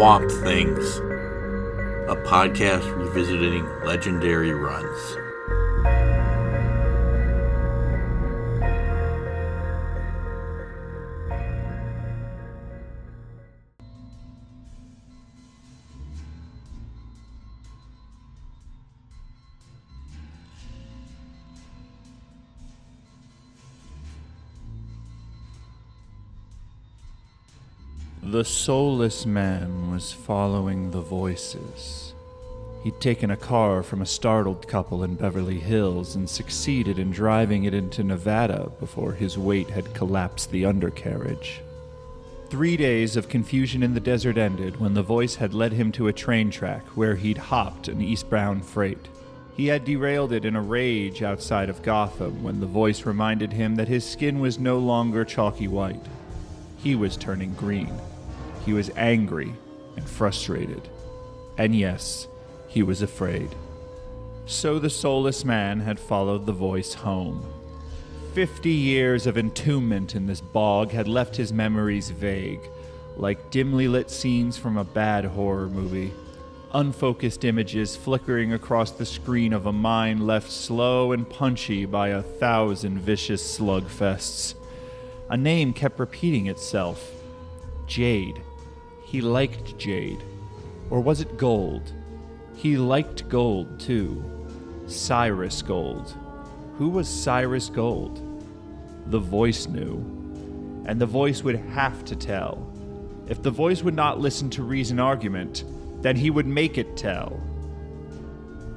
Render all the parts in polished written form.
Swamp Things, a podcast revisiting legendary runs. The soulless man was following the voices. He'd taken a car from a startled couple in Beverly Hills and succeeded in driving it into Nevada before his weight had collapsed the undercarriage. 3 days of confusion in the desert ended when the voice had led him to a train track where he'd hopped an eastbound freight. He had derailed it in a rage outside of Gotham when the voice reminded him that his skin was no longer chalky white. He was turning green. He was angry and frustrated. And yes, he was afraid. So the soulless man had followed the voice home. 50 years of entombment in this bog had left his memories vague, like dimly lit scenes from a bad horror movie. Unfocused images flickering across the screen of a mind left slow and punchy by 1,000 vicious slugfests. A name kept repeating itself. Jade. He liked Jade. Or was it Gold? He liked Gold, too. Cyrus Gold. Who was Cyrus Gold? The voice knew. And the voice would have to tell. If the voice would not listen to reason argument, then he would make it tell.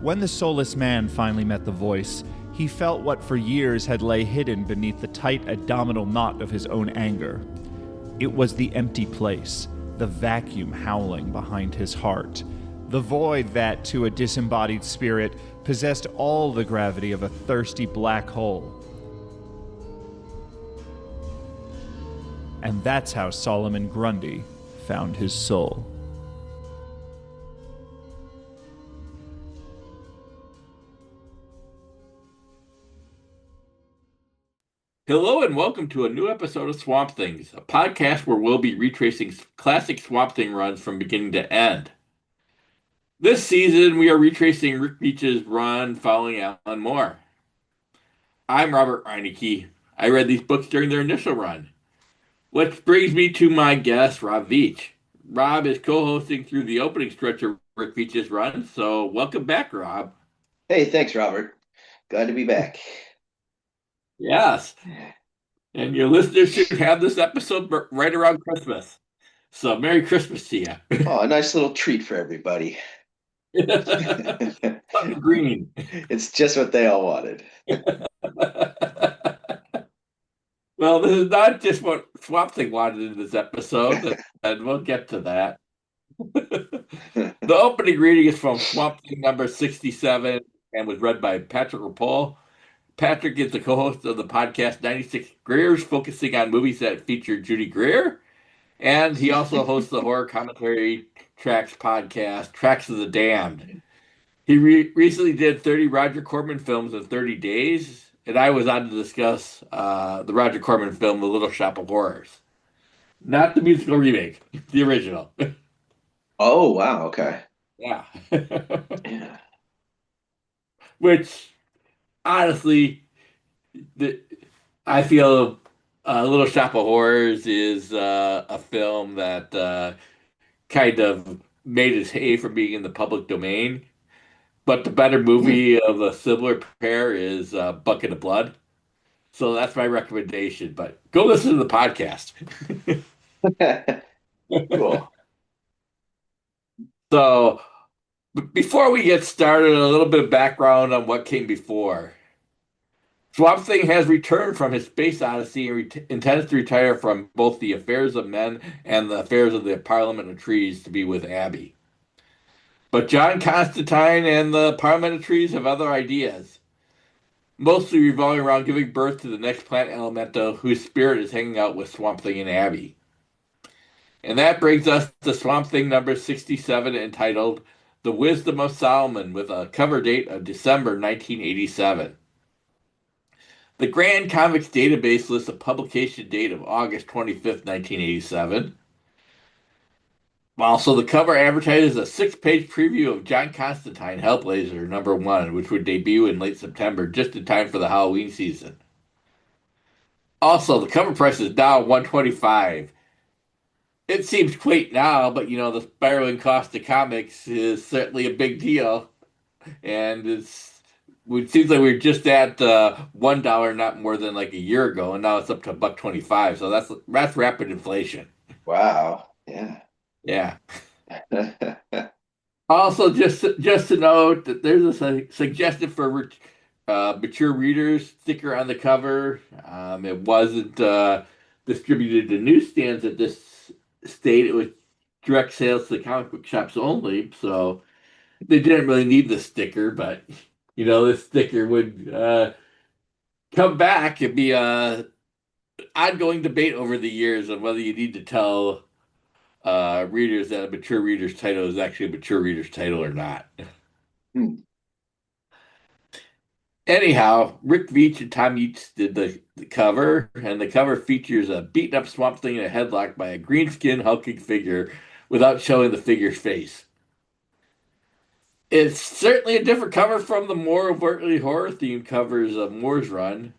When the soulless man finally met the voice, he felt what for years had lay hidden beneath the tight abdominal knot of his own anger. It was the empty place, the vacuum howling behind his heart, the void that, to a disembodied spirit, possessed all the gravity of a thirsty black hole. And that's how Solomon Grundy found his soul. Hello and welcome to a new episode of Swamp Things, a podcast where we'll be retracing classic Swamp Thing runs from beginning to end. This season, we are retracing Rick Veatch's run following Alan Moore. I'm Robert Reinecke. I read these books during their initial run. Which brings me to my guest, Rob Veatch. Rob is co-hosting through the opening stretch of Rick Veatch's run, so welcome back, Rob. Hey, thanks, Robert. Glad to be back. Yes. And your listeners should have this episode right around Christmas. So Merry Christmas to you. Oh, a nice little treat for everybody. Green. It's just what they all wanted. Well, this is not just what Swamp Thing wanted in this episode, and we'll get to that. The opening reading is from Swamp Thing number 67 and was read by Patrick Ripoll. Patrick is the co-host of the podcast 96 Greers, focusing on movies that feature Judy Greer. And he also hosts the horror commentary tracks podcast, Tracks of the Damned. He recently did 30 Roger Corman films in 30 days, and I was on to discuss the Roger Corman film, The Little Shop of Horrors. Not the musical remake, the original. Oh, wow, okay. Yeah. Yeah. Which, honestly, I feel Little Shop of Horrors is a film that kind of made its hay from being in the public domain. But the better movie of a similar pair is Bucket of Blood. So that's my recommendation. But go listen to the podcast. Cool. So before we get started, a little bit of background on what came before. Swamp Thing has returned from his space odyssey and intends to retire from both the affairs of men and the affairs of the Parliament of Trees to be with Abby. But John Constantine and the Parliament of Trees have other ideas, mostly revolving around giving birth to the next plant elemental whose spirit is hanging out with Swamp Thing and Abby. And that brings us to Swamp Thing number 67, entitled The Wisdom of Solomon, with a cover date of December 1987. The Grand Comics database lists a publication date of August 25th, 1987. Also, the cover advertises a six-page preview of John Constantine, Hellblazer #1, which would debut in late September, just in time for the Halloween season. Also, the cover price is now 125. It seems quaint now, but the spiraling cost of comics is certainly a big deal, and it seems like we are just at $1 not more than like a year ago, and now it's up to $1.25. So that's rapid inflation. Wow. Yeah. Yeah. Also, just to note that there's a suggestion for mature readers sticker on the cover. It wasn't distributed to newsstands at this state. It was direct sales to the comic book shops only, so they didn't really need the sticker. But this sticker would come back and be a ongoing debate over the years on whether you need to tell readers that a mature reader's title is actually a mature reader's title or not. Hmm. Anyhow, Rick Veatch and Tom Yeats did the cover, and the cover features a beaten up Swamp Thing in a headlock by a green skinned hulking figure without showing the figure's face. It's certainly a different cover from the more overtly horror themed covers of Moore's run.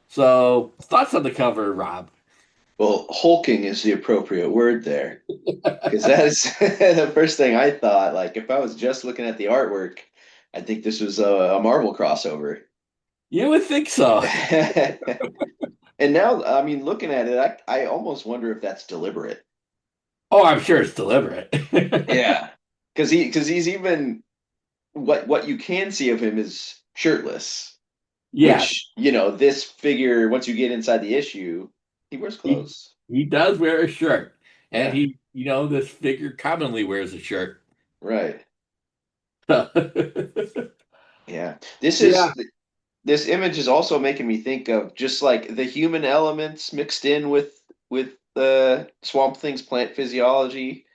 So, thoughts on the cover, Rob? Well, hulking is the appropriate word there because that is the first thing I thought. Like, if I was just looking at the artwork, I think this was a Marvel crossover. You would think so. And now, I mean, looking at it, I almost wonder if that's deliberate. Oh, I'm sure it's deliberate. Yeah, because he's even what you can see of him is shirtless, Yes, which this figure once you get inside the issue, he wears he clothes. he does wear a shirt, and Yeah, this figure commonly wears a shirt. right. Yeah, Yeah, this image is also making me think of just like the human elements mixed in with the Swamp Thing's plant physiology,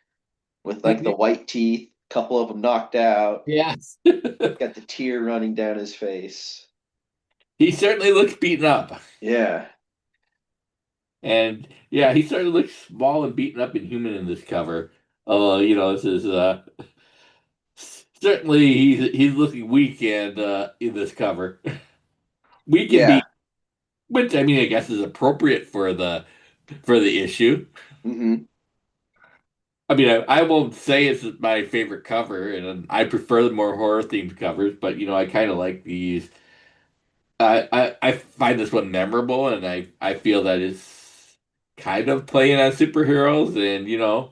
with like the white teeth, couple of them knocked out, yes. got the tear running down his face. He certainly looks beaten up. Yeah, And yeah, he certainly looks small and beaten up and human in this cover. Although, this is certainly he's looking weak and in this cover. Weak and yeah. beat, which I mean I guess is appropriate for the issue. Hmm. I mean, I won't say it's my favorite cover, and I prefer the more horror themed covers, but I kind of like these. I find this one memorable, and I feel that it's kind of playing on superheroes, and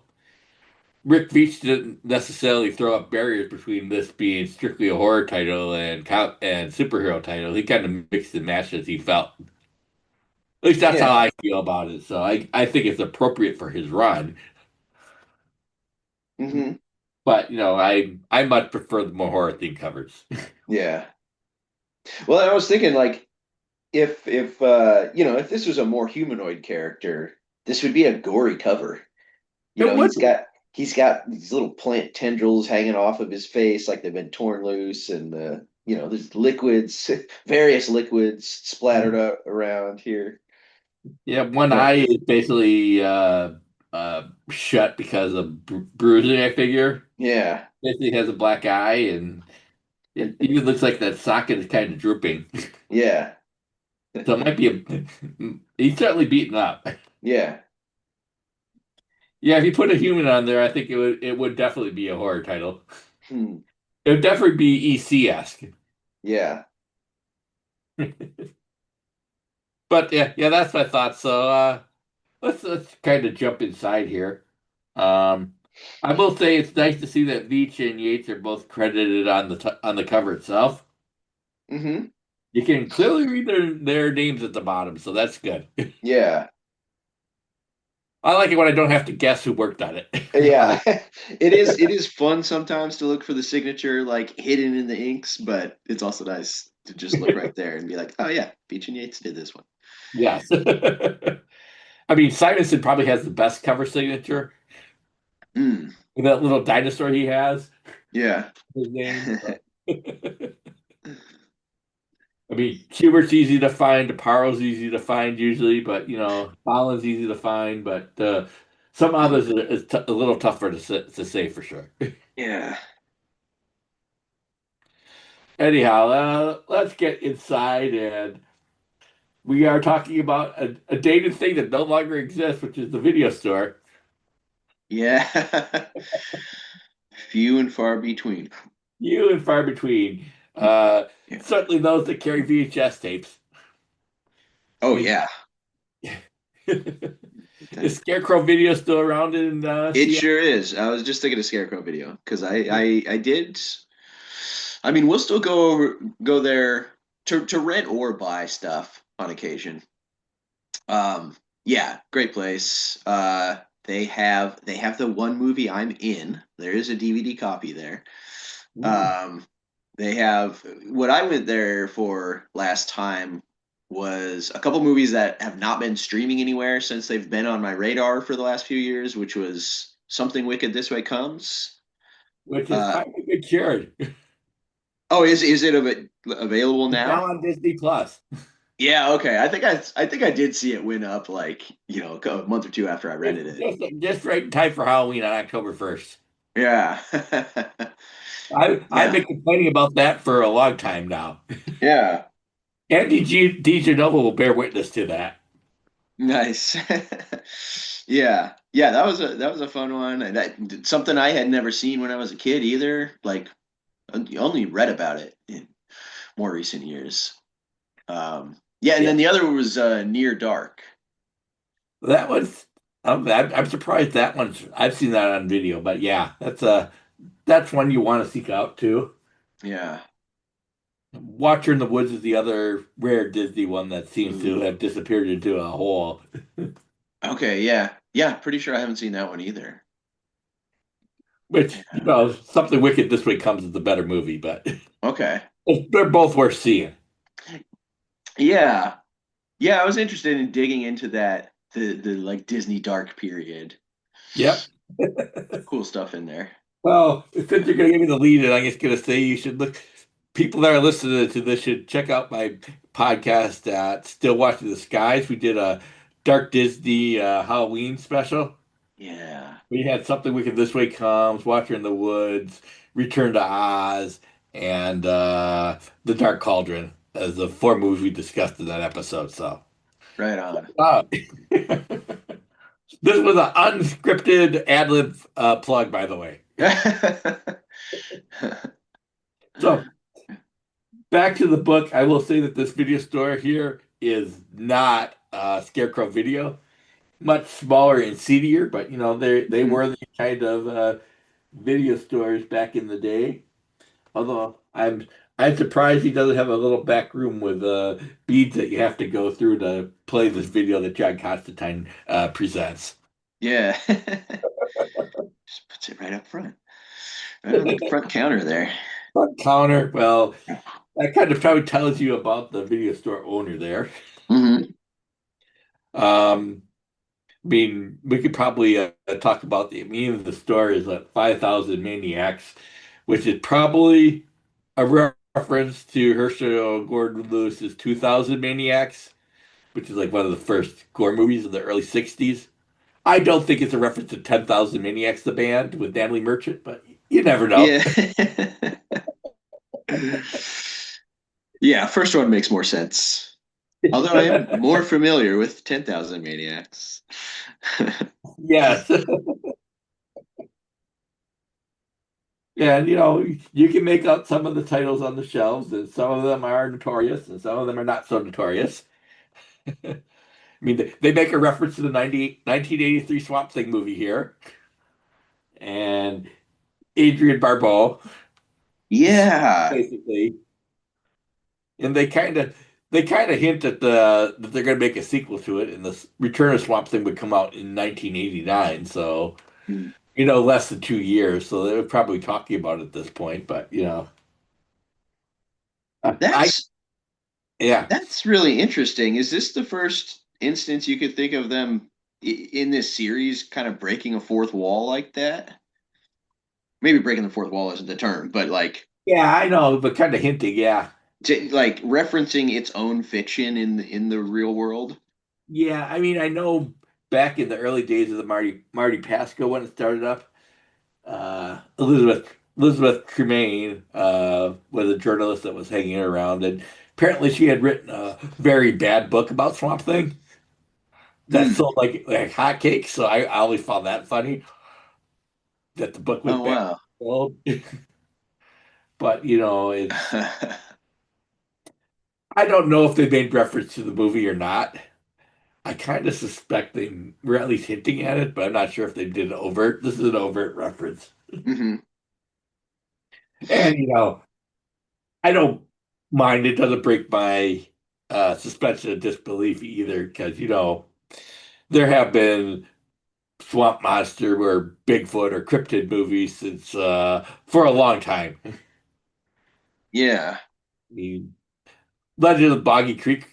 Rick Veitch didn't necessarily throw up barriers between this being strictly a horror title and superhero title. He kind of mixed and matched as he felt. At least that's how Yeah. I feel about it. So I think it's appropriate for his run, Hmm. but I much prefer the more horror themed covers. Yeah. Well, I was thinking like if if this was a more humanoid character, this would be a gory cover. It would be. He's got these little plant tendrils hanging off of his face like they've been torn loose, and there's liquids, various liquids splattered around here. Yeah, one Yeah. eye is basically shut because of bruising, I figure. Yeah. Basically has a black eye, and it even looks like that socket is kind of drooping. Yeah. So it might be he's certainly beaten up. Yeah. Yeah, if you put a human on there, I think it would definitely be a horror title. Hmm. It would definitely be EC-esque. Yeah. But yeah, that's my thoughts. So let's kind of jump inside here. Um, I will say it's nice to see that Veach and Yates are both credited on the cover itself. Hmm. You can clearly read their names at the bottom, so that's good. Yeah. I like it when I don't have to guess who worked on it. Yeah. It is fun sometimes to look for the signature like hidden in the inks, but it's also nice to just look right there and be like, oh yeah, Beach and Yates did this one. Yes. I mean, Simonson probably has the best cover signature Mm, with that little dinosaur he has. yeah. His name. I mean, Kubert's easy to find, DeParo's easy to find usually, but Holland's easy to find, but Some others is a little tougher to say for sure. Yeah. Anyhow, let's get inside, and we are talking about a dated thing that no longer exists, which is the video store. Yeah. Few and far between. Few and far between. Uh, Yeah. Certainly those that carry VHS tapes. Oh I yeah. mean, is Scarecrow Video still around in It Seattle? sure is. I was just thinking of Scarecrow video because I did. I mean, we'll still go there to rent or buy stuff on occasion. Yeah, great place. They have the one movie I'm in. There is a DVD copy there. Ooh, Um, they have what I went there for last time was a couple movies that have not been streaming anywhere since they've been on my radar for the last few years, which was Something Wicked This Way Comes. which is Uh, finally been cured. oh, is it available It's now? now on Disney Plus. Yeah, okay. I think I did see it went up like, a month or two after I Just, rented it. just right in time for Halloween on October 1st. Yeah. I've Yeah. been complaining about that for a long time now. Yeah. Andy DiGenovo will bear witness to that. Nice. Yeah. Yeah, that was a fun one. And something I had never seen when I was a kid either. Like only read about it in more recent years. Yeah, and Yeah, then the other was Near Dark. that was. I'm surprised that one's. I've seen that on video, but yeah, that's one you want to seek out too. Yeah. Watcher in the Woods is the other rare Disney one that seems to Ooh. have disappeared into a hole. Okay, yeah. Yeah, pretty sure I haven't seen that one either. Which, Yeah. Something Wicked This Way Comes is the better movie, but Okay. they're both worth seeing. Yeah. Yeah, I was interested in digging into that the like Disney dark period. Yep. Cool stuff in there. Well, since you're going to give me the lead, and I'm just going to say you should look. People that are listening to this should check out my podcast at Still Watching the Skies. We did a Dark Disney Halloween special. Yeah. We had Something Wicked This Way Comes, Watcher in the Woods, Return to Oz, and The Dark Cauldron as the four movies we discussed in that episode. So, Right on. this was an unscripted ad lib plug, by the way. So, back to the book. I will say that this video store here is not Scarecrow Video, much smaller and seedier, but they Mhm. were the kind of video stores back in the day. Although I'm surprised he doesn't have a little back room with beads that you have to go through to play this video that John Constantine presents. Yeah. Just puts it right up front. Right on the front counter there. Front counter, well, that kind of probably tells you about the video store owner there. Hmm. Um, I mean, we could probably talk about the meaning of the store is 5,000 Maniacs, which is probably a reference to Herschel Gordon Lewis's 2,000 Maniacs, which is like one of the first gore movies in the early 60s. I don't think it's a reference to 10,000 Maniacs, the band with Natalie Merchant, but you never know. Yeah. Yeah, first one makes more sense. Although I am more familiar with 10,000 Maniacs. Yes. And you can make out some of the titles on the shelves, and some of them are notorious, and some of them are not so notorious. I mean, they make a reference to the 1983 Swamp Thing movie here, and Adrian Barbeau, Yeah. basically, and they kind of hint that they're going to make a sequel to it, and the Return of Swamp Thing would come out in 1989, so less than 2 years, so they were probably talking about it at this point, but I That's yeah. that's really interesting. Is this the first instance you could think of them in this series kind of breaking a fourth wall like that? Maybe breaking the fourth wall isn't the term, but like Yeah, I know, but kind of hinting, yeah. like referencing its own fiction in the real world. Yeah, I mean, I know back in the early days of the Marty Pasco when it started up. Elizabeth Tremaine was a journalist that was hanging around, and apparently she had written a very bad book about Swamp Thing that Hmm. sold like hotcakes. So I always found that funny that the book was Oh bad. wow. Well, but it's I don't know if they made reference to the movie or not. I kind of suspect they were at least hinting at it, but I'm not sure if they did an overt. This is an overt reference. Hmm. And I don't mind. It doesn't break my suspension of disbelief either, because there have been swamp monster or Bigfoot or cryptid movies since for a long time. I Yeah. mean, Legend of Boggy Creek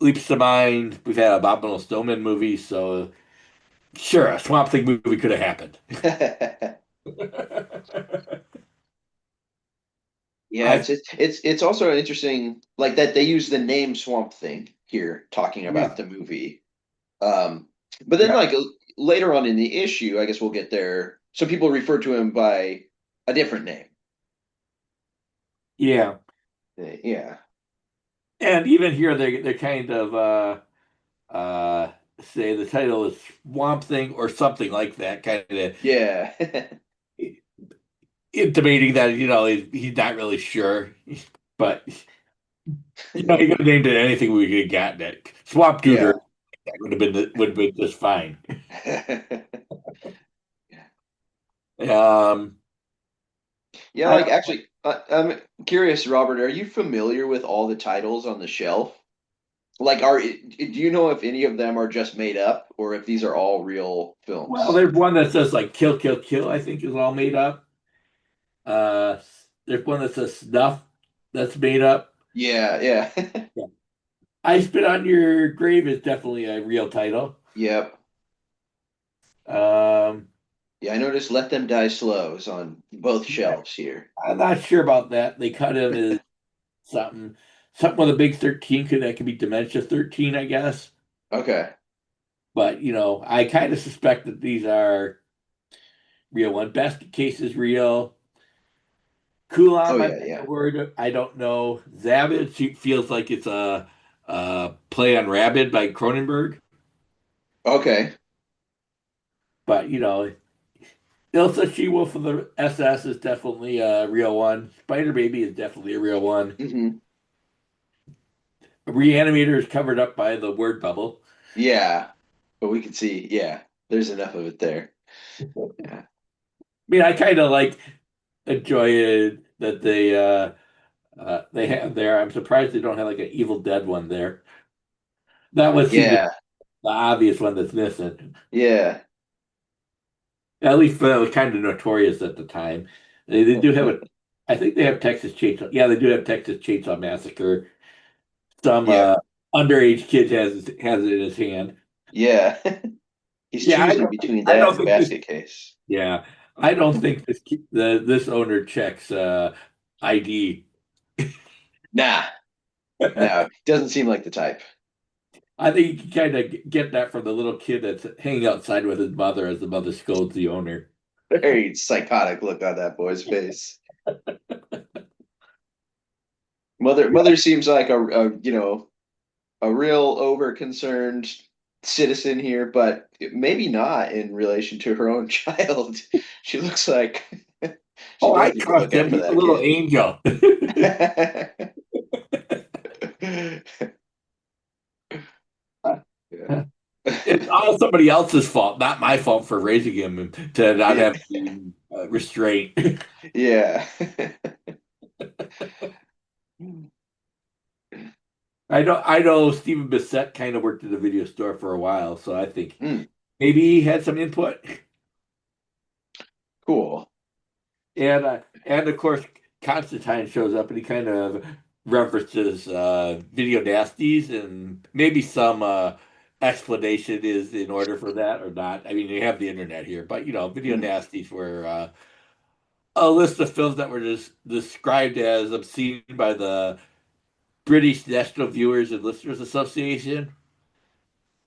leaps to mind. We've had Abominable Snowman movies, so sure, a Swamp Thing movie could have happened. Yeah, I it's also interesting like that they use the name Swamp Thing here talking about Yeah, the movie. Um, but then yeah, like later on in the issue, I guess we'll get there. Some people refer to him by a different name. yeah. Yeah. And even here, they're kind of say the title is Swamp Thing or something like that, kind of Yeah. intimating that he's not really sure, but he could have named it anything we could have gotten it. Swamp Tutor Yeah. that would have been just fine. Um, Yeah, I like don't, actually, I'm curious, Robert, are you familiar with all the titles on the shelf? Like, do you know if any of them are just made up or if these are all real well, films? there's one that says like Kill Kill Kill. I think is all made up. Uh, there's one that says Snuff that's made up. Yeah, yeah. Yeah. I Spit on Your Grave is definitely a real title. Yep. Um, Yeah, I noticed Let Them Die Slow is on both yeah, shelves here. I'm not sure about that. They cut him as something with a big 13 could be Dementia 13, I guess. Okay. But I kind of suspect that these are real. One Basket Case is real. Oh Kulam, I've yeah, never yeah. heard. I don't know. Zabid feels like it's a play on Rabid by Cronenberg. Okay. But Ilsa She Wolf of the SS is definitely a real one. Spider Baby is definitely a real one. Hmm. Reanimator is covered up by the word bubble. Yeah. But we can see, yeah, there's enough of it there. I Yeah. mean, I kind of like enjoy it that they have there. I'm surprised they don't have like an Evil Dead one there. That would seem to be Yeah. the obvious one that's missing. Yeah. At least it was kind of notorious at the time. They do have I think they have Texas Chainsaw. Yeah, they do have Texas Chainsaw Massacre. Some Yeah. underage kid has it in his hand. Yeah. He's Yeah, choosing between I that don't and think this. Basket Case. Yeah, I don't think this owner checks ID. Nah, no, doesn't seem like the type. I think you can kind of get that from the little kid that's hanging outside with his mother as the mother scolds the owner. Very psychotic look on that boy's face. Mother seems like a real over concerned citizen here, but maybe not in relation to her own child. She looks like she Oh, I does need to trust look out him. for He's a that little kid. angel. Yeah. It's all somebody else's fault, not my fault for raising him to not Yeah. have restraint. Yeah. I know Stephen Bissett kind of worked at a video store for a while, so I think Mm, maybe he had some input. cool. And of course Constantine shows up and he kind of references video nasties and maybe some explanation is in order for that or not. I mean, you have the internet here, but video Mm, nasties were a list of films that were just described as obscene by the British National Viewers and Listeners Association.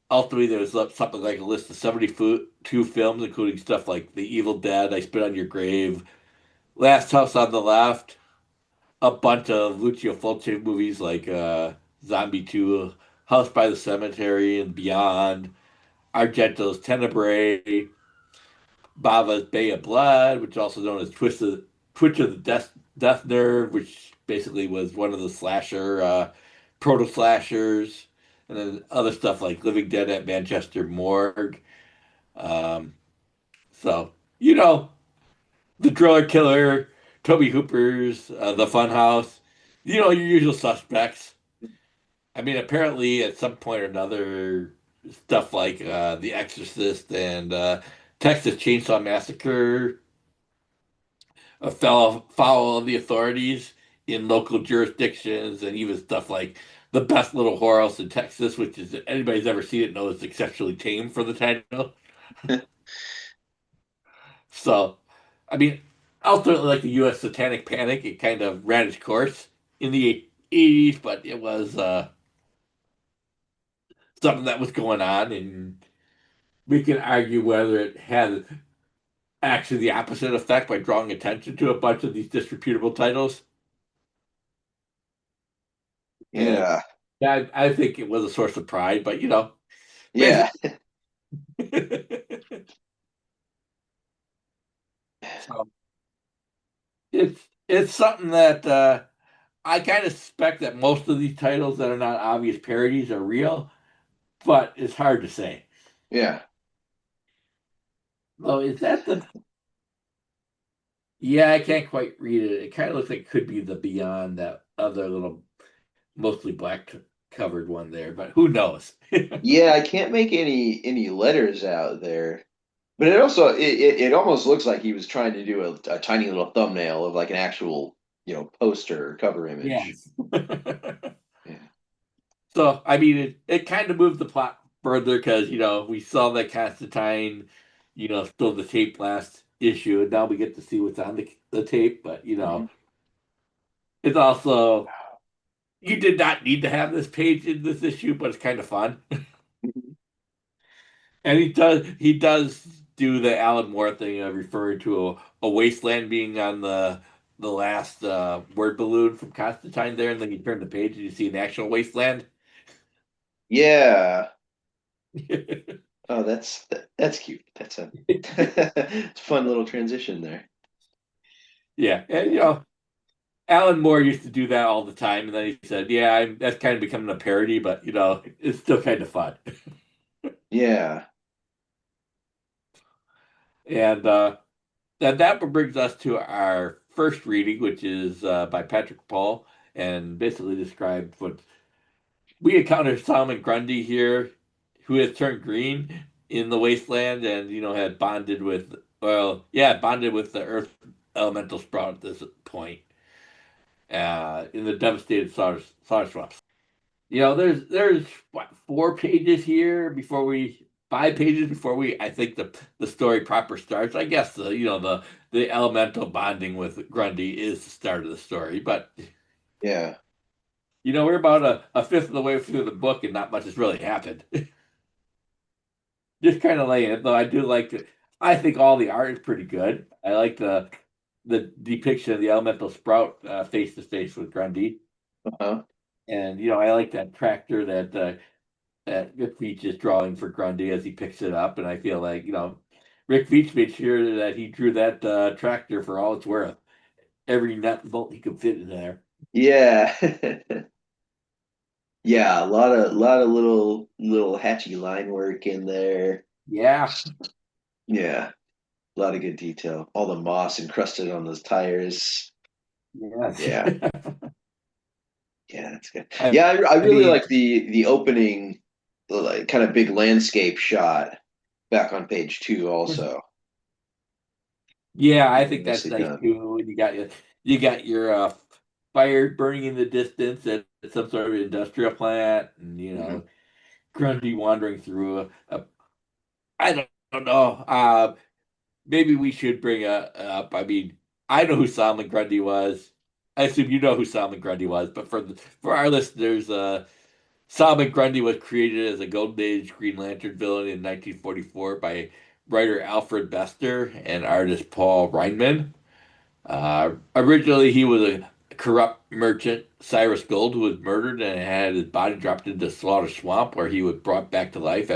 ultimately there was something like a list of 72 films, including stuff like The Evil Dead, I Spit on Your Grave, Last House on the Left, a bunch of Lucio Fulci movies like Zombie 2, House by the Cemetery and Beyond, Argento's Tenebrae, Bava's Bay of Blood, which is also known as Twitch of the Death Nerve, which basically was one of the slasher proto slashers, and then other stuff like Living Dead at Manchester Morgue. Um, so you know, the Driller Killer, Toby Hooper's The Funhouse, you know, your usual suspects. I mean, apparently at some point or another, stuff like The Exorcist and Texas Chainsaw Massacre fell foul of the authorities in local jurisdictions, and even stuff like The Best Little Whorehouse in Texas, which is anybody's ever seen it knows it's exceptionally tame for the title. So, I mean, ultimately, like the U.S. Satanic Panic, it kind of ran its course in the 80s, but it was something that was going on, and we can argue whether it had actually the opposite effect by drawing attention to a bunch of these disreputable titles. And Yeah. yeah, I think it was a source of pride, but you know, Yeah. basically, so it's something that I kind of suspect that most of these titles that are not obvious parodies are real, but it's hard to say. Yeah. Oh, is that the? Yeah, I can't quite read it. It kind of looks like it could be the Beyond, that other little mostly black covered one there, but who knows? Yeah, I can't make any letters out there. But it also it almost looks like he was trying to do a tiny little thumbnail of like an actual, poster or cover image. Yes. Yeah. So, I mean, it kind of moved the plot further because, you know, we saw that Constantine, you know, still the tape last issue, and now we get to see what's on the tape. But, you know, Mhm. it's also, you did not need to have this page in this issue, but it's kind of fun. Mhm. And he does do the Alan Moore thing of referring to a wasteland being on the last word balloon from Constantine there, and then you turn the page and you see an actual wasteland. Yeah. Oh, that's cute. That's a it's a fun little transition there. Yeah, and you know, Alan Moore used to do that all the time, and then he said, "Yeah, that's kind of becoming a parody, but you know, it's still kind of fun." Yeah. And that brings us to our first reading, which is by Patrick Paul, and basically describes what we encounter Solomon Grundy here, who has turned green in the wasteland, and you know had bonded with, well, yeah, bonded with the Earth elemental sprout at this point, in the devastated solar swamps. You know, there's what 4 pages here before we 5 pages before we I think the story proper starts. I guess the you know the elemental bonding with Grundy is the start of the story, but Yeah. you know we're about a fifth of the way through the book and not much has really happened. Just kind of laying it though. I do like it. I think all the art is pretty good. I like the depiction of the elemental sprout face to face with Grundy, Uh-huh. and you know I like that tractor that Rick Veatch is drawing for Grundy as he picks it up, and I feel like you know Rick Veatch made sure that he drew that tractor for all it's worth. Every nut and bolt he could fit in there. Yeah. Yeah, a lot of little hatchy line work in there. Yeah, Yeah, a lot of good detail. All the moss encrusted on those tires. yes. Yeah, yeah, that's good. I, Yeah, I I really mean, like the opening, like kind of big landscape shot back on page two. Also, yeah, I really think that's nicely nice done. too. You got your fire burning in the distance at some sort of industrial plant, and you Hmm. know Grundy wandering through I don't know. Maybe we should bring up. I mean, I know who Solomon Grundy was. I assume you know who Solomon Grundy was, but for our listeners, Solomon Grundy was created as a Golden Age Green Lantern villain in 1944 by writer Alfred Bester and artist Paul Reinman. Originally, he was a corrupt merchant, Cyrus Gold, who was murdered and had his body dropped into Slaughter Swamp, where he was brought back to life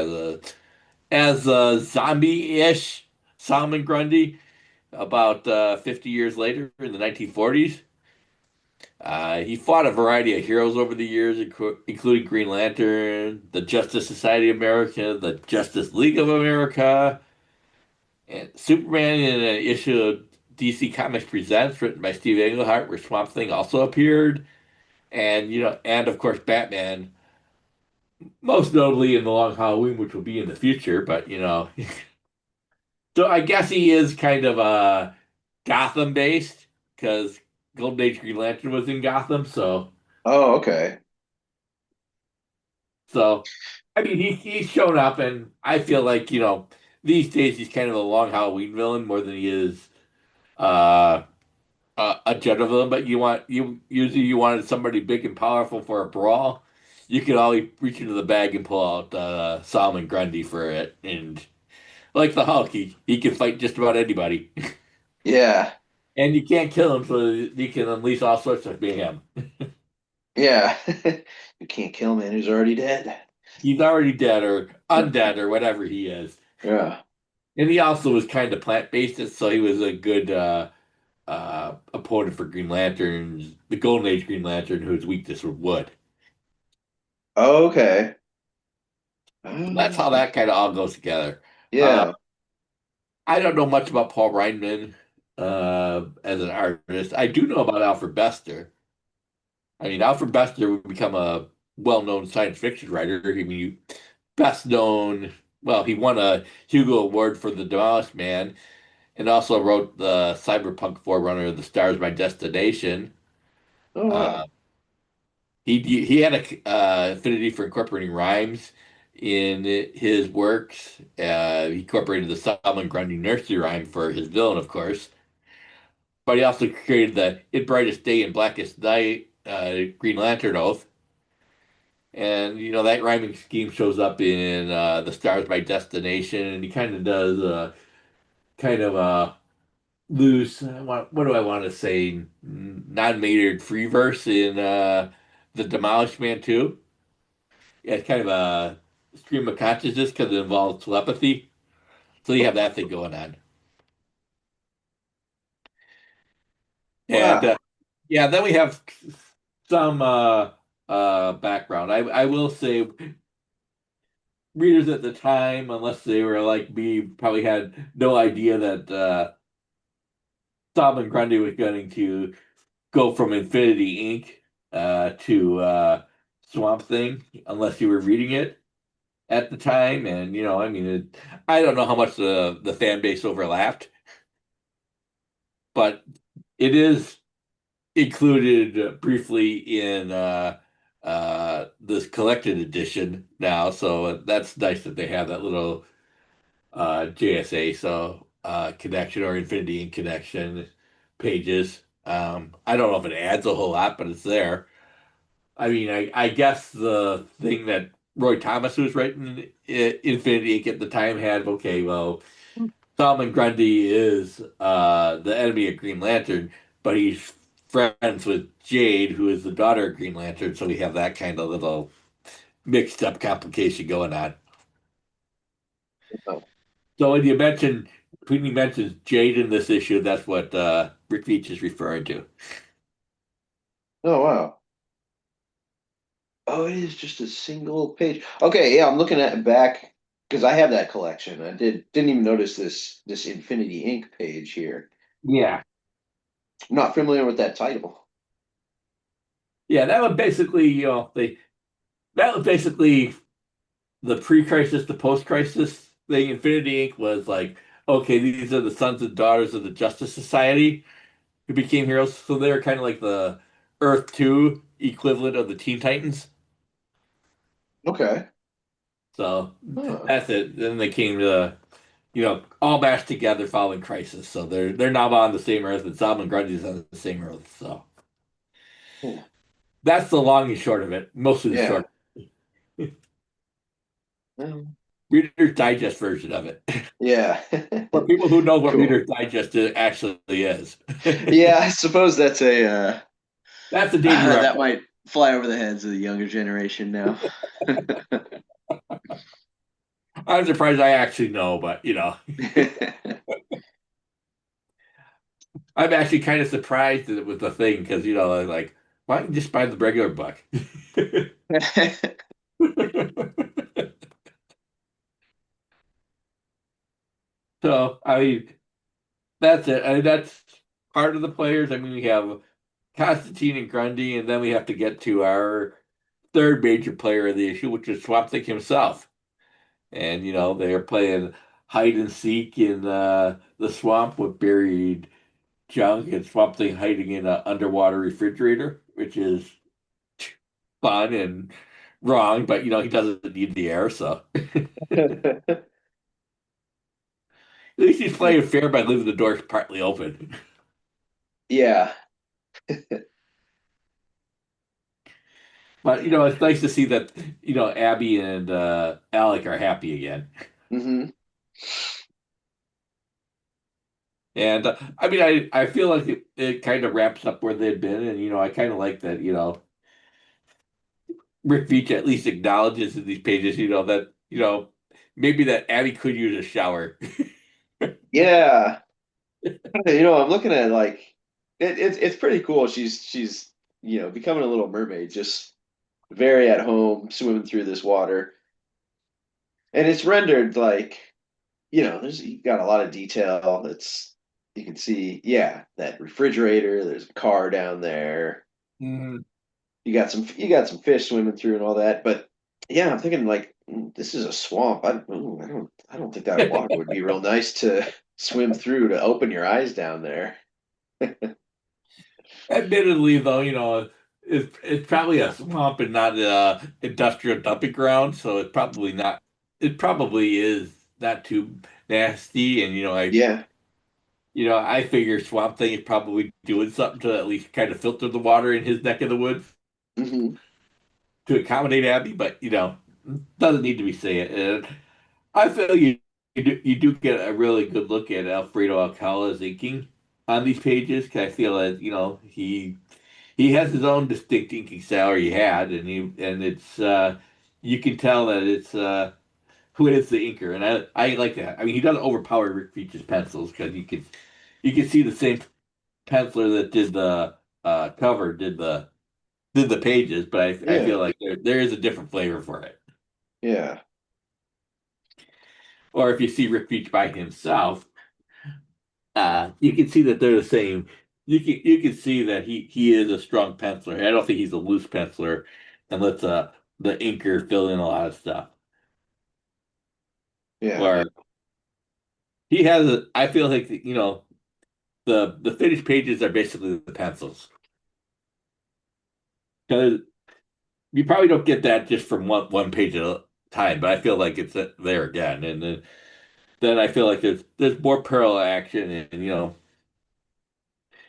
as a zombie-ish Solomon Grundy about 50 years later in the 1940s. He fought a variety of heroes over the years, including Green Lantern, the Justice Society of America, the Justice League of America, and Superman in an issue of DC Comics Presents, written by Steve Englehart, where Swamp Thing also appeared, and and of course Batman, most notably in the Long Halloween, which will be in the future. But so I guess he is kind of Gotham based because Golden Age Green Lantern was in Gotham, Oh, okay. so I mean he's shown up, and I feel like these days he's kind of a Long Halloween villain more than he is uh a general villain. But you usually you wanted somebody big and powerful for a brawl. You could always reach into the bag and pull out Solomon Grundy for it, and like the Hulk, he can fight just about anybody, Yeah. and you can't kill him, so you can unleash all sorts of mayhem. Yeah. You can't kill a man who's already dead. He's already dead or undead or whatever he is. Yeah. And he also was kind of plant-based, so he was a good opponent for Green Lantern, the Golden Age Green Lantern, whose weakness was wood. Okay. So that's how that kind of all goes together. Uh, Yeah. I don't know much about Paul Reinman as an artist. I do know about Alfred Bester. I mean, Alfred Bester would become a well-known science fiction writer. I mean, best known, well, he won a Hugo Award for The Demolished Man and also wrote the cyberpunk forerunner of The Stars My Destination. Oh, wow. Uh, he had a affinity for incorporating rhymes in his works. He incorporated the Solomon Grundy nursery rhyme for his villain, of course, but he also created the "In Brightest Day and Blackest Night" Green Lantern oath. And that rhyming scheme shows up in "The Stars My Destination," and he kind of does kind of loose. What do I want to say? Non-metered free verse in the Demolished Man too. Yeah, it's kind of a stream of consciousness because it involves telepathy. So you have that thing going on. And Wow. yeah, then we have some background. I will say readers at the time, unless they were like me, probably had no idea that Solomon Grundy was going to go from Infinity Inc. To Swamp Thing, unless you were reading it at the time. And I mean, I don't know how much the fan base overlapped, but it is included briefly in this collected edition now. So that's nice that they have that little JSA connection or Infinity Inc. connection pages. I don't know if it adds a whole lot, but it's there. I mean, I guess the thing that Roy Thomas, who was writing Infinity Inc. at the time, had okay, well, Solomon Grundy is the enemy of Green Lantern, but he's friends with Jade, who is the daughter of Green Lantern, so we have that kind of little mixed up complication going on. Oh, So when he mentions Jade in this issue, that's what Rick Veatch is referring to. oh, wow. Oh, it is just a single page. Okay, yeah, I'm looking at it back because I have that collection. I didn't even notice this Infinity Inc. page here. Yeah. I'm not familiar with that title. Yeah, that would basically, that was basically the pre-crisis to post-crisis thing. Infinity Inc. was like, okay, these are the sons and daughters of the Justice Society who became heroes. So they're kind of like the Earth 2 equivalent of the Teen Titans. Okay. So Huh. that's it. Then they came to, all mashed together following Crisis. So they're now on the same Earth, and Solomon Grundy's on the same Earth. So Hmm. that's the long and short of it. Mostly the Yeah. short. Reader's Digest version of it. Yeah. For people who know what Cool. Reader's Digest actually is. Yeah, I suppose that's a That's a dated that reference. might fly over the heads of the younger generation now. I'm surprised I actually know, but I'm actually kind of surprised that it was a thing because like, why don't you just buy the regular book? So I mean, that's it. I mean, that's part of the players. I mean, we have Constantine and Grundy, and then we have to get to our third major player of the issue, which is Swamp Thing himself. And they're playing hide and seek in the swamp with buried junk and Swamp Thing hiding in an underwater refrigerator, which is fun and wrong, but he doesn't need the air, so at least he's playing fair by leaving the door partly open. Yeah. But it's nice to see that Abby and Alec are happy again. Hmm. And I mean, I feel like it kind of wraps up where they've been, and I kind of like that. Rick Veatch at least acknowledges in these pages, that maybe that Abby could use a shower. Yeah. I'm looking at like it's pretty cool. She's becoming a little mermaid, just very at home, swimming through this water. And it's rendered like, there's you got a lot of detail. It's you can see, yeah, that refrigerator, there's a car down there. Mhm. You got some fish swimming through and all that. But yeah, I'm thinking like this is a swamp. I don't think that water would be real nice to swim through to open your eyes down there. Admittedly, though, it's probably a swamp and not a industrial dumping ground, so it's probably not. It probably is not too nasty, and Yeah. I figure Swamp Thing is probably doing something to at least kind of filter the water in his neck of the woods Hmm. to accommodate Abby, but doesn't need to be said. And I feel you do get a really good look at Alfredo Alcala's inking on these pages because I feel that he has his own distinct inking style, or he had, and it's you can tell that it's who is the inker, and I like that. I mean, he doesn't overpower Rick Veitch's pencils because you can see the same penciler that did the cover did the pages, but I Yeah. feel like there is a different flavor for it. Yeah. Or if you see Rick Veitch by himself, you can see that they're the same. You can see that he is a strong penciler. I don't think he's a loose penciler, and lets the inker fill in a lot of stuff. Yeah. Or he has a. I feel like the finished pages are basically the pencils because you probably don't get that just from one page at a time. But I feel like it's there again, and then I feel like there's more parallel action, and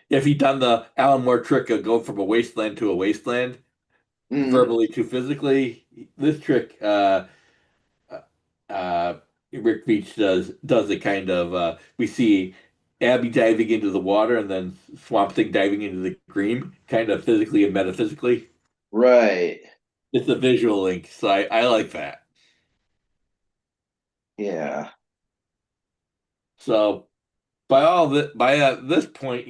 if he done the Alan Moore trick of going from a wasteland to a wasteland, Hmm. verbally to physically. This trick, uh, Rick Beach does a kind of we see Abby diving into the water and then Swamp Thing diving into the green, kind of physically and metaphysically. Right. It's a visual link, so I like that. Yeah. So by this point,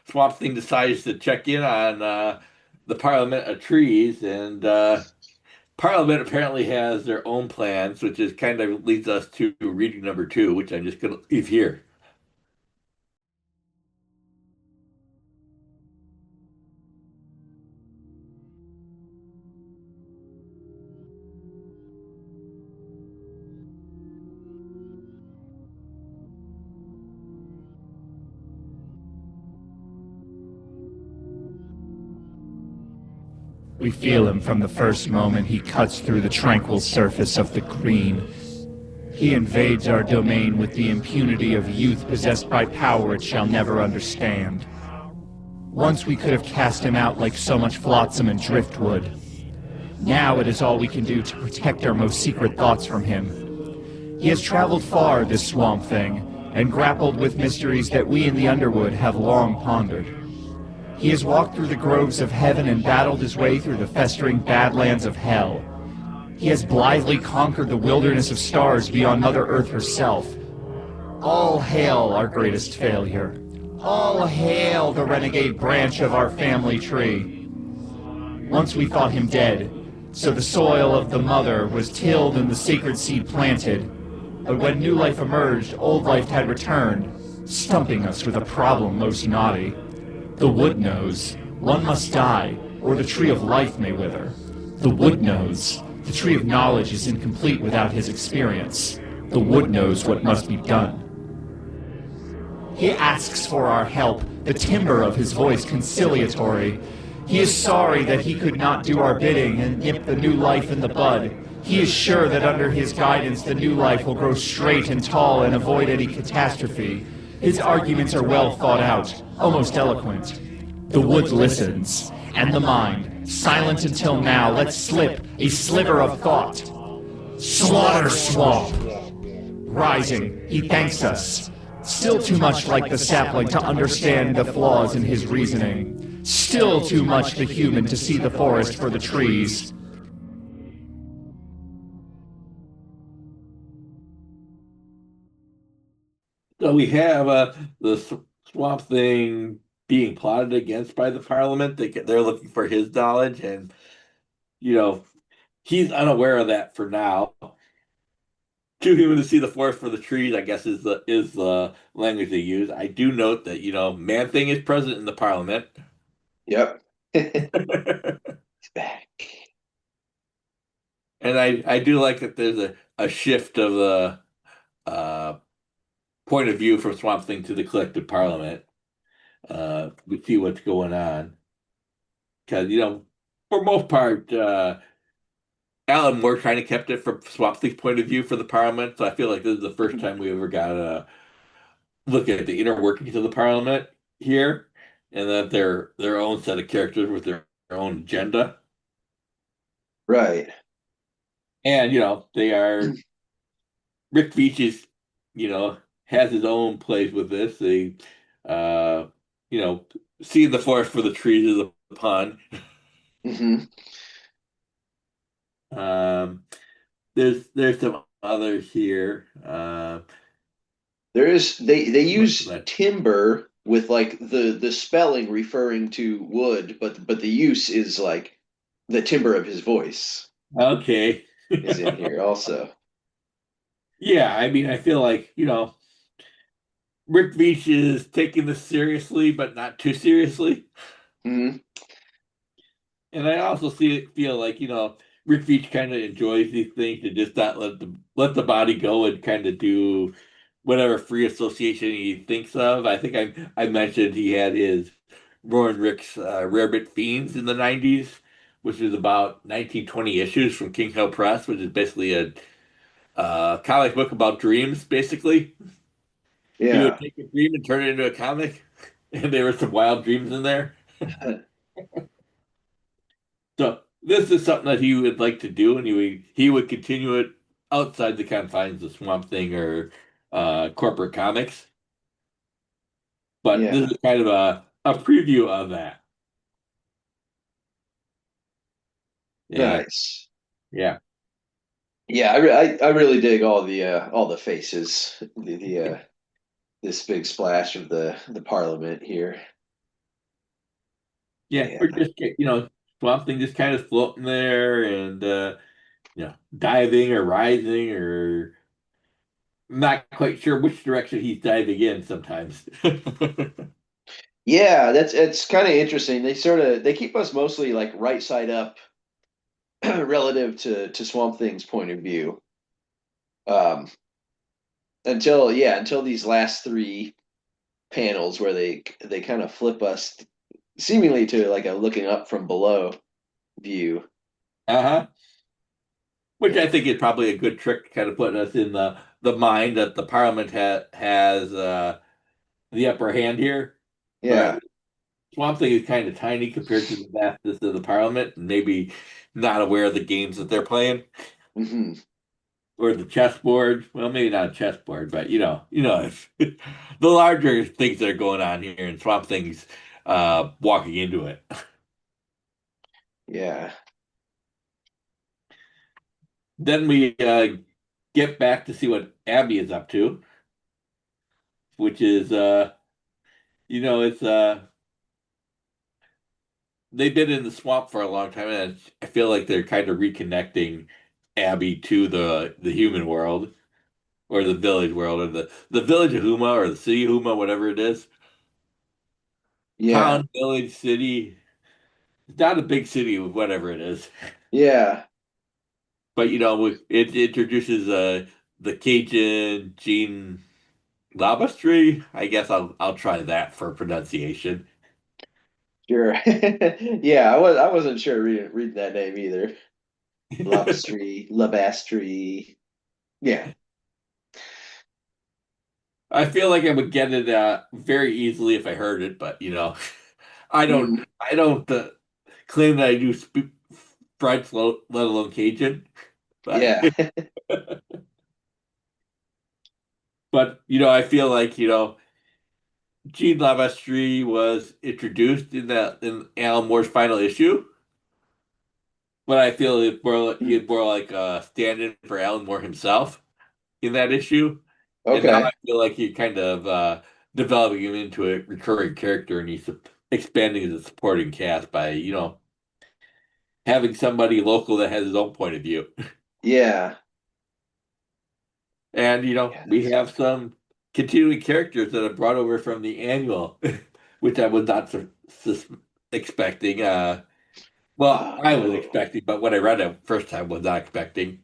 Swamp Thing decides to check in on the Parliament of Trees, and Parliament apparently has their own plans, which is kind of leads us to reading number two, which I'm just going to leave here. We feel him from the first moment he cuts through the tranquil surface of the green. He invades our domain with the impunity of youth possessed by power it shall never understand. Once we could have cast him out like so much flotsam and driftwood. Now it is all we can do to protect our most secret thoughts from him. He has traveled far, this swamp thing, and grappled with mysteries that we in the underwood have long pondered. He has walked through the groves of heaven and battled his way through the festering badlands of hell. He has blithely conquered the wilderness of stars beyond Mother Earth herself. All hail our greatest failure. All hail the renegade branch of our family tree. Once we thought him dead, so the soil of the mother was tilled and the sacred seed planted. But when new life emerged, old life had returned, stumping us with a problem most naughty. The wood knows, one must die, or the tree of life may wither. The wood knows, the tree of knowledge is incomplete without his experience. The wood knows what must be done. He asks for our help, the timbre of his voice conciliatory. He is sorry that he could not do our bidding and nip the new life in the bud. He is sure that under his guidance the new life will grow straight and tall and avoid any catastrophe. His arguments are well thought out, almost eloquent. The wood listens, and the mind, silent until now, lets slip a sliver of thought. Slaughter swamp! Rising, he thanks us. Still too much like the sapling to understand the flaws in his reasoning. Still too much the human to see the forest for the trees. So we have the Swamp Thing being plotted against by the Parliament. They're looking for his knowledge, and you know he's unaware of that for now. Too human to see the forest for the trees, I guess, is the language they use. I do note that Man Thing is present in the Parliament, Yep. and Back. I do like that there's a shift of the uh, point of view from Swamp Thing to the collective Parliament. We see what's going on because for most part, Alan Moore kind of kept it from Swamp Thing's point of view for the Parliament. So I feel like this is the first time we ever got a look at the inner workings of the Parliament here, and that they're their own set of characters with their own agenda. Right. And they are Rick Veatch is, has his own plays with this. They you know, seeing the forest for the trees is a pun. Hmm. Um, there's some others here. There is they use But timber with like the spelling referring to wood, but the use is like the timbre of his voice okay. is in here also. Yeah, I mean, I feel like, Rick Veitch is taking this seriously, but not too seriously. Hmm. And I also feel like, Rick Veitch kind of enjoys these things to just not let the body go and kind of do whatever free association he thinks of. I think I mentioned he had his Roaring Rick's Rarebit Fiends in the 90s, which is about 1920 issues from King Hill Press, which is basically a comic book about dreams, basically. He would Yeah. take a dream and turn it into a comic, and there were some wild dreams in there. So this is something that he would like to do, and he would continue it outside the confines of Swamp Thing or corporate comics. But this Yeah. is kind of a preview of that. Yeah, Nice. yeah, Yeah, I really dig all the faces. The this big splash of the Parliament here. yeah. Yeah. We're just Swamp Thing just kind of floating there and diving or rising or not quite sure which direction he's diving in sometimes. Yeah, that's it's kind of interesting. They keep us mostly like right side up relative to Swamp Thing's point of view. Um, until these last three panels where they kind of flip us seemingly to like a looking up from below view. Uh-huh. Which I Yeah. think is probably a good trick to kind of put us in the mind that the Parliament has the upper hand here. But Yeah. Swamp Thing is kind of tiny compared to the vastness of the Parliament, and maybe not aware of the games that they're playing Hmm. or the chessboard. Well, maybe not a chessboard, but the larger things that are going on here and Swamp Thing's walking into it. Yeah. Then we get back to see what Abby is up to, which is it's they've been in the swamp for a long time, and I feel like they're kind of reconnecting Abby to the human world or the village world or the village of Huma or the city of Huma, whatever it is. Yeah. Town, village, city. It's not a big city, whatever it is. Yeah. But it introduces the Cajun Gene Labastry. I guess I'll try that for pronunciation. Sure. Yeah, I wasn't sure reading that name either. Labastry, Labastry. Yeah. I feel like I would get it very easily if I heard it, but I don't Mhm. I don't claim that I do speak French, let alone Cajun. But Yeah. I feel like Gene Lavastrie was introduced in Alan Moore's final issue, but I feel he's more like a stand-in for Alan Moore himself in that issue. And now I Okay. feel like he kind of developing him into a recurring character, and he's expanding his supporting cast by having somebody local that has his own point of view. Yeah. And Yeah, we that's have some continuing characters that are brought over from the annual, which I was not expecting. Well, I was oh. expecting, but when I read it first time, was not expecting.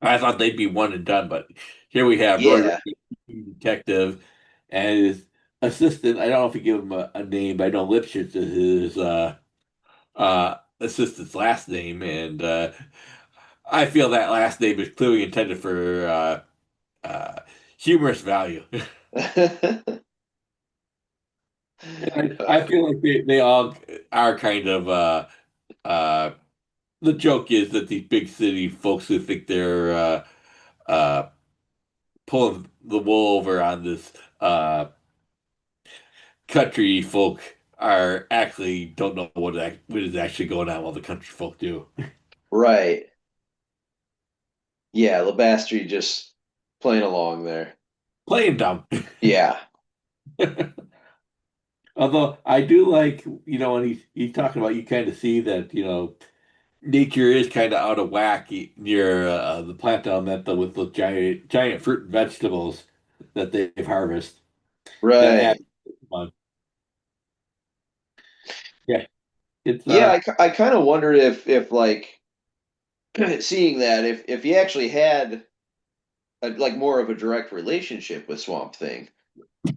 I thought they'd be one and done, but here we have Roy Yeah. Ray, detective, and his assistant. I don't know if you give him a name, but I know Lipschitz is his assistant's last name, and I feel that last name is clearly intended for humorous value. And I feel like they all are kind of uh, the joke is that these big city folks who think they're uh, pulling the wool over on this country folk are actually don't know what is actually going on while the country folk do. Right. Yeah, Labastry just playing along there. Playing dumb. Yeah. Although I do like, when he's talking about, you kind of see that, nature is kind of out of whack near the plant elemental with the giant fruit and vegetables that they've harvested. That adds Right. fun. Yeah, it's Yeah, I kind of wondered if like seeing that if he actually had like more of a direct relationship with Swamp Thing, or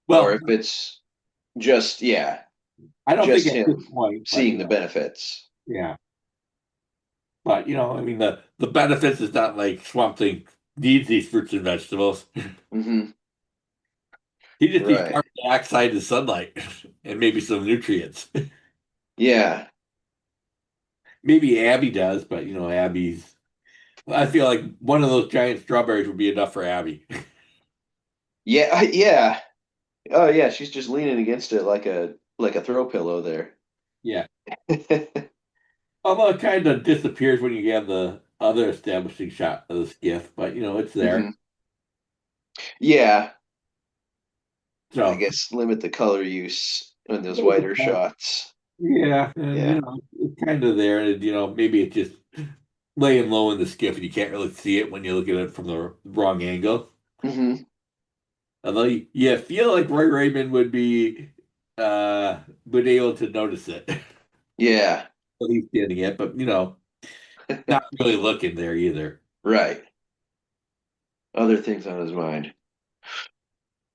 well, if it's just yeah, I don't think just at this him point, but seeing the benefits. yeah. But I mean, the benefits is not like Swamp Thing needs these fruits and vegetables. Hmm. He just needs Right. carbon dioxide and sunlight and maybe some nutrients. Yeah. Maybe Abby does, but Abby's. I feel like one of those giant strawberries would be enough for Abby. Yeah. Yeah. Oh yeah, she's just leaning against it like a throw pillow there. Yeah. Although it kind of disappears when you have the other establishing shot of the skiff, but it's Hmm. there. Yeah. I So guess limit the color use in those wider shots. yeah, and Yeah. it's kind of there, and maybe it's just laying low in the skiff, and you can't really see it when you look at it from the wrong angle. Hmm. Although you feel like Roy Raymond would be able to notice it. Yeah. At least getting it, but not really looking there either. Right. Other things on his mind.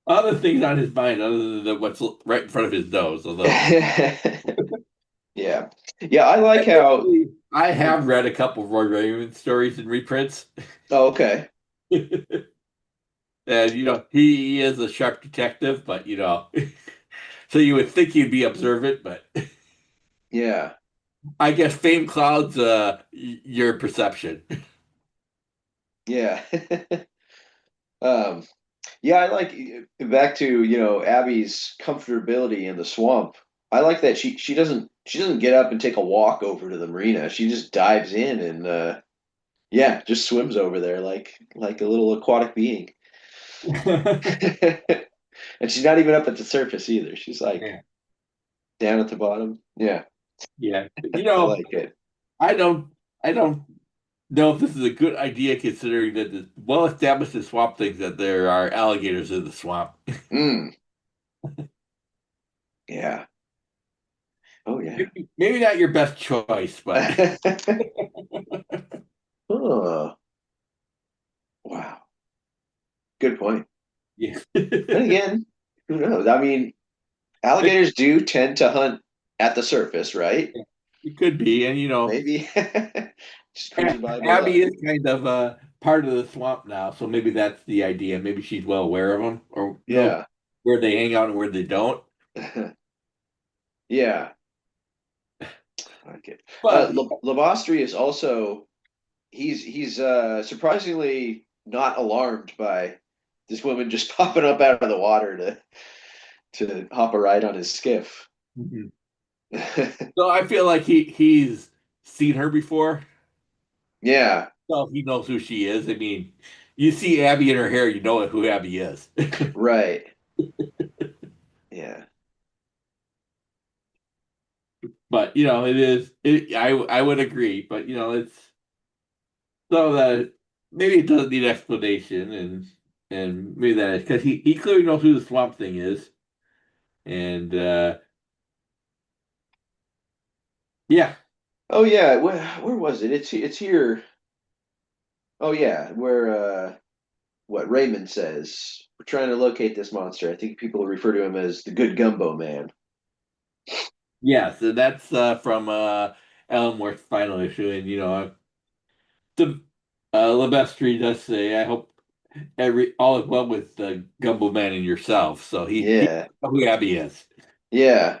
Other things on his mind other than what's right in front of his nose, although Yeah. Yeah, I like how admittedly, I have read a couple of Roy Raymond stories and reprints. oh, okay. And he is a sharp detective, but so you would think he'd be observant, but Yeah. I guess fame clouds your perception. Yeah. Um, yeah, I like back to, Abby's comfortability in the swamp. I like that she doesn't get up and take a walk over to the marina. She just dives in and yeah, just swims over there like a little aquatic being. And she's not even up at the surface either. She's like Yeah. down at the bottom. Yeah, Yeah. I like it. I don't I don't know if this is a good idea considering that it's well established in swamp things that there are alligators in the swamp. Mm, yeah. Oh yeah. Maybe not your best choice, but Oh, wow. Good point. yeah. And again, who knows? I mean, alligators do tend to hunt at the surface, right? It could be, and Maybe just cruising by below. Abby is kind of part of the swamp now, so maybe that's the idea. Maybe she's well aware of them or knows Yeah. where they hang out and where they don't. Yeah. Okay. But Labostri is also he's surprisingly not alarmed by this woman just popping up out of the water to hop a ride on his skiff. Mhm. So I feel like he's seen her before, Yeah, so he knows who she is. I mean, you see Abby in her hair, you know who Abby is. right. Yeah. But it is. I would agree, but it's so that maybe it doesn't need explanation, and maybe that is because he clearly knows who the Swamp Thing is, and yeah, Oh yeah, where was it? It's here. Oh yeah, where what Raymond says. We're trying to locate this monster. I think people refer to him as the good gumbo man. yeah. So that's from Elmworth's final issue, and the Lebestri does say, "I hope every all is well with the Gumbo Man and yourself." So he Yeah. knows who Abby is. Yeah.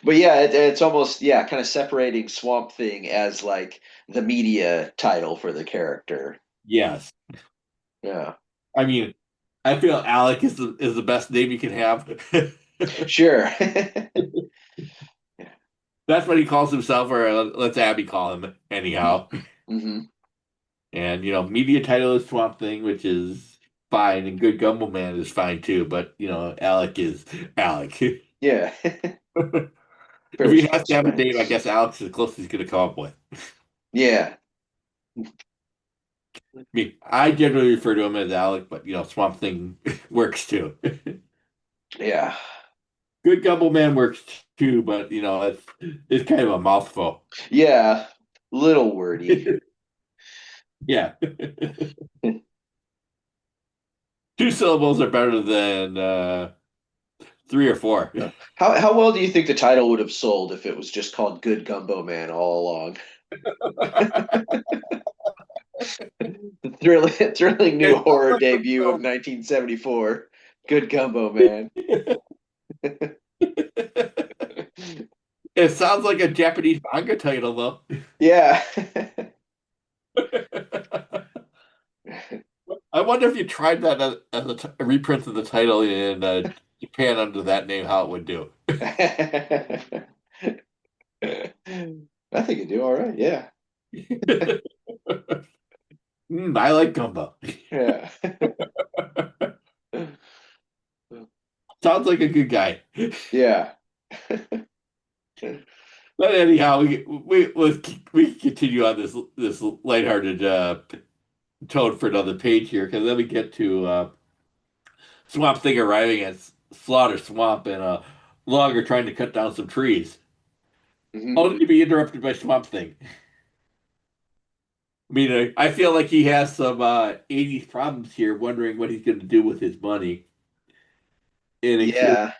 But yeah, it's almost yeah, kind of separating Swamp Thing as like the media title for the character. Yes, Yeah. I mean, I feel Alec is the best name you can have. Sure. That's what he calls himself, or let's Abby call him anyhow. Hmm. And media title is Swamp Thing, which is fine, and Good Gumbo Man is fine too. But Alec is Alec. Yeah. If Very he has to Spencer have a name, I Banks. guess Alex is the closest he's going to come up with. Yeah. I mean, I generally refer to him as Alec, but Swamp Thing works too. Yeah. Good Gumbo Man works too, but it's kind of a mouthful. Yeah. Little wordy. Yeah. Two syllables are better than three or four. How well do you think the title would have sold if it was just called Good Gumbo Man all along? The thrilling new It sounds horror like debut of 1974. Good Gumbo Man. it sounds like a Japanese manga title, though. Yeah. I wonder if you tried that as a reprint of the title in Japan under that name, how it would do. I think you do all right. Yeah. I like gumbo. Yeah. Sounds like a good guy. Yeah. But anyhow, we continue on this lighthearted tone for another page here, because then we get to Swamp Thing arriving at Slaughter Swamp and Logger trying to cut down some trees, Hmm. only to be interrupted by Swamp Thing. I mean, I feel like he has some 80s problems here, wondering what he's going to do with his money. It includes Yeah.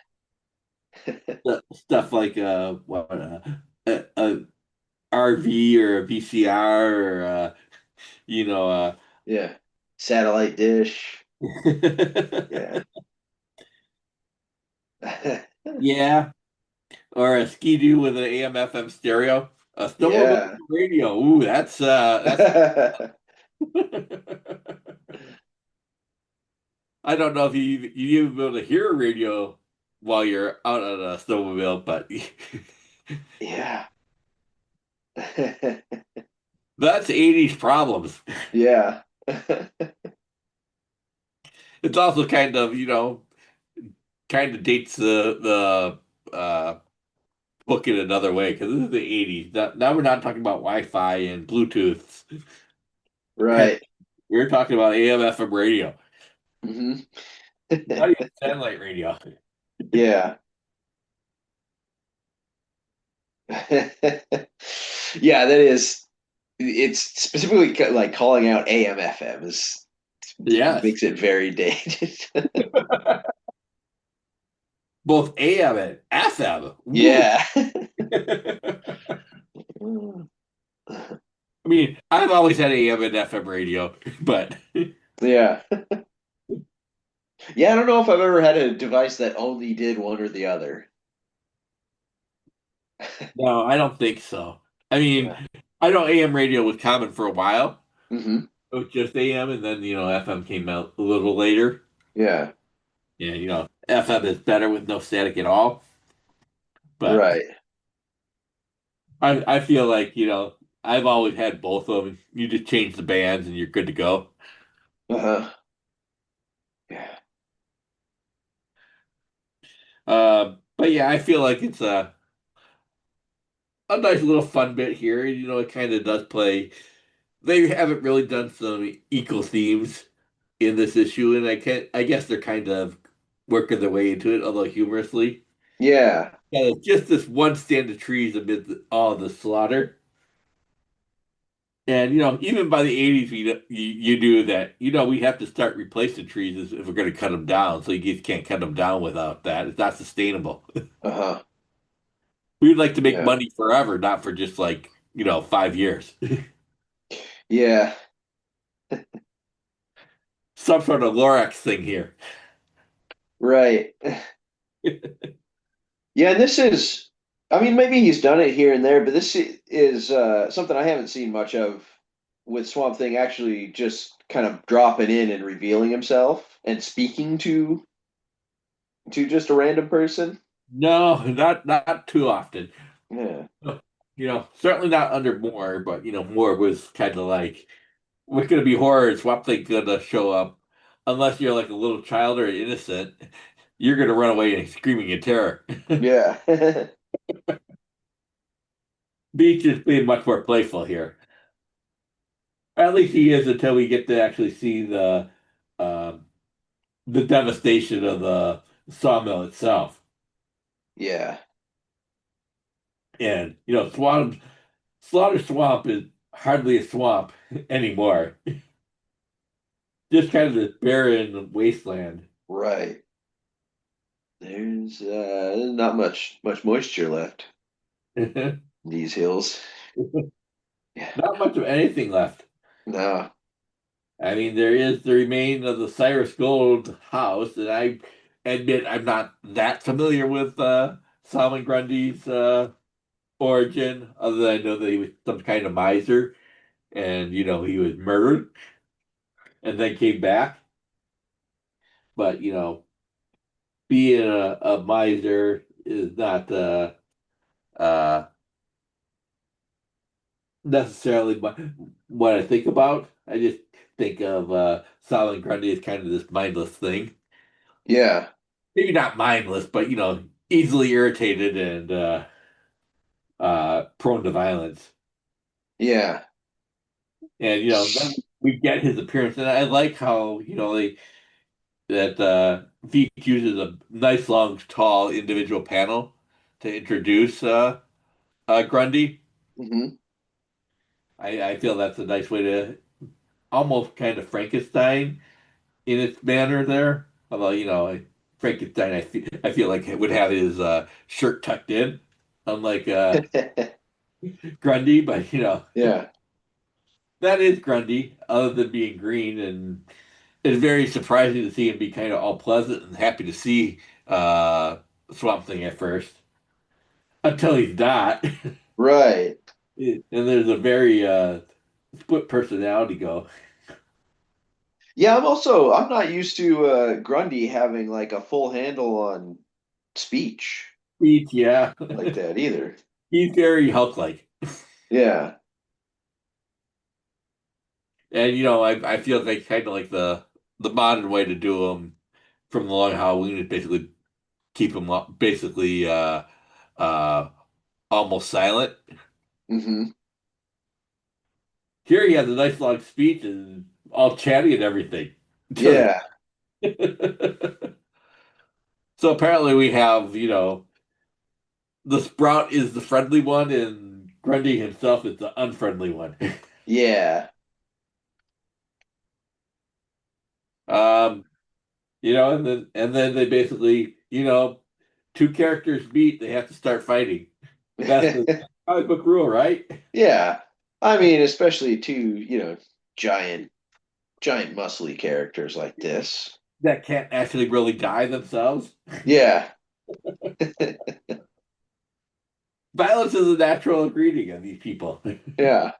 stuff like a RV or a VCR or you know Yeah. Satellite dish. Yeah. yeah. or a ski-doo with an AM/FM stereo, a snowmobile Yeah. radio. Ooh, that's. I don't know if you even be able to hear a radio while you're out on a snowmobile, but Yeah. that's 80s problems. Yeah. It's also kind of, kind of dates the book in another way because this is the 80s. Now we're not talking about Wi-Fi and Bluetooth. Heck, Right. we're talking about AM/FM radio, Hmm. not even satellite radio. Yeah. Yeah, that is it's specifically like calling out AM FM is Yes, makes it very dated. both AM and FM. Ooh. Yeah. I mean, I've always had AM and FM radio, but Yeah. Yeah, I don't know if I've ever had a device that only did one or the other. no, I don't think so. I mean, Yeah. I know AM radio was common for a while. Hmm. It was just AM, and then FM came out a little later. Yeah. Yeah, FM is better with no static at all. But Right. I feel like I've always had both of them. You just change the bands, and you're good to go. Uh-huh. Yeah. But yeah, I feel like it's a nice little fun bit here. It kind of does play. They haven't really done some eco themes in this issue, and I guess they're kind of working their way into it, although humorously. Yeah. Yeah, it's just this one stand of trees amid all the slaughter. And even by the 80s, you knew that we have to start replacing trees if we're going to cut them down. So you just can't cut them down without that. It's not sustainable. Uh-huh. We'd like to make Yeah. money forever, not for just like 5 years. Yeah. Some sort of Lorax thing here. Right. Yeah, and this is, I mean, maybe he's done it here and there, but this is something I haven't seen much of with Swamp Thing actually just kind of dropping in and revealing himself and speaking to just a random person. No, not too often. Yeah. Certainly not under Moore, but Moore was kind of like, we're gonna be horror. Swamp Thing's gonna show up, unless you're like a little child or innocent. You're gonna run away and screaming in terror. Yeah. Beach is being much more playful here. At least he is until we get to actually see uh, the devastation of the sawmill itself. Yeah. And Slaughter Swamp is hardly a swamp anymore. Just kind of this barren wasteland. Right. There's not much moisture left Not in these hills. Yeah. much of anything left. No. I mean, there is the remain of the Cyrus Gold house, and I admit I'm not that familiar with Solomon Grundy's origin, other than I know that he was some kind of miser, and he was murdered and then came back. But being a miser is not uh, necessarily what I think about. I just think of Solomon Grundy as kind of this mindless thing. Yeah. Maybe not mindless, but easily irritated and prone to violence. Yeah. And then we get his appearance, and I like how that Veatch uses a nice long tall individual panel to introduce Grundy. Hmm. I feel that's a nice way to almost kind of Frankenstein in its manner there. Although Frankenstein, I feel like it would have his shirt tucked in, unlike Grundy. But Yeah. that is Grundy, other than being green, and it's very surprising to see him be kind of all pleasant and happy to see Swamp Thing at first. until he's not. Right. And there's a very split personality go. Yeah, I'm not used to Grundy having like a full handle on speech Yeah, like that either. he's very Hulk-like. Yeah. And I feel like kind of like the modern way to do them from the long Halloween is basically keep them basically uh almost silent. Hmm. Here he has a nice long speech and all chatty and everything. Yeah. So apparently we have, the Sprout is the friendly one and Grundy himself is the unfriendly one. Yeah. Um, and then they basically, two characters meet, they have to start fighting. That's the comic book rule, right? Yeah. I mean, especially two, giant, giant muscly characters like this. That can't actually really die themselves. Yeah. Violence is a natural ingredient of these people. Yeah.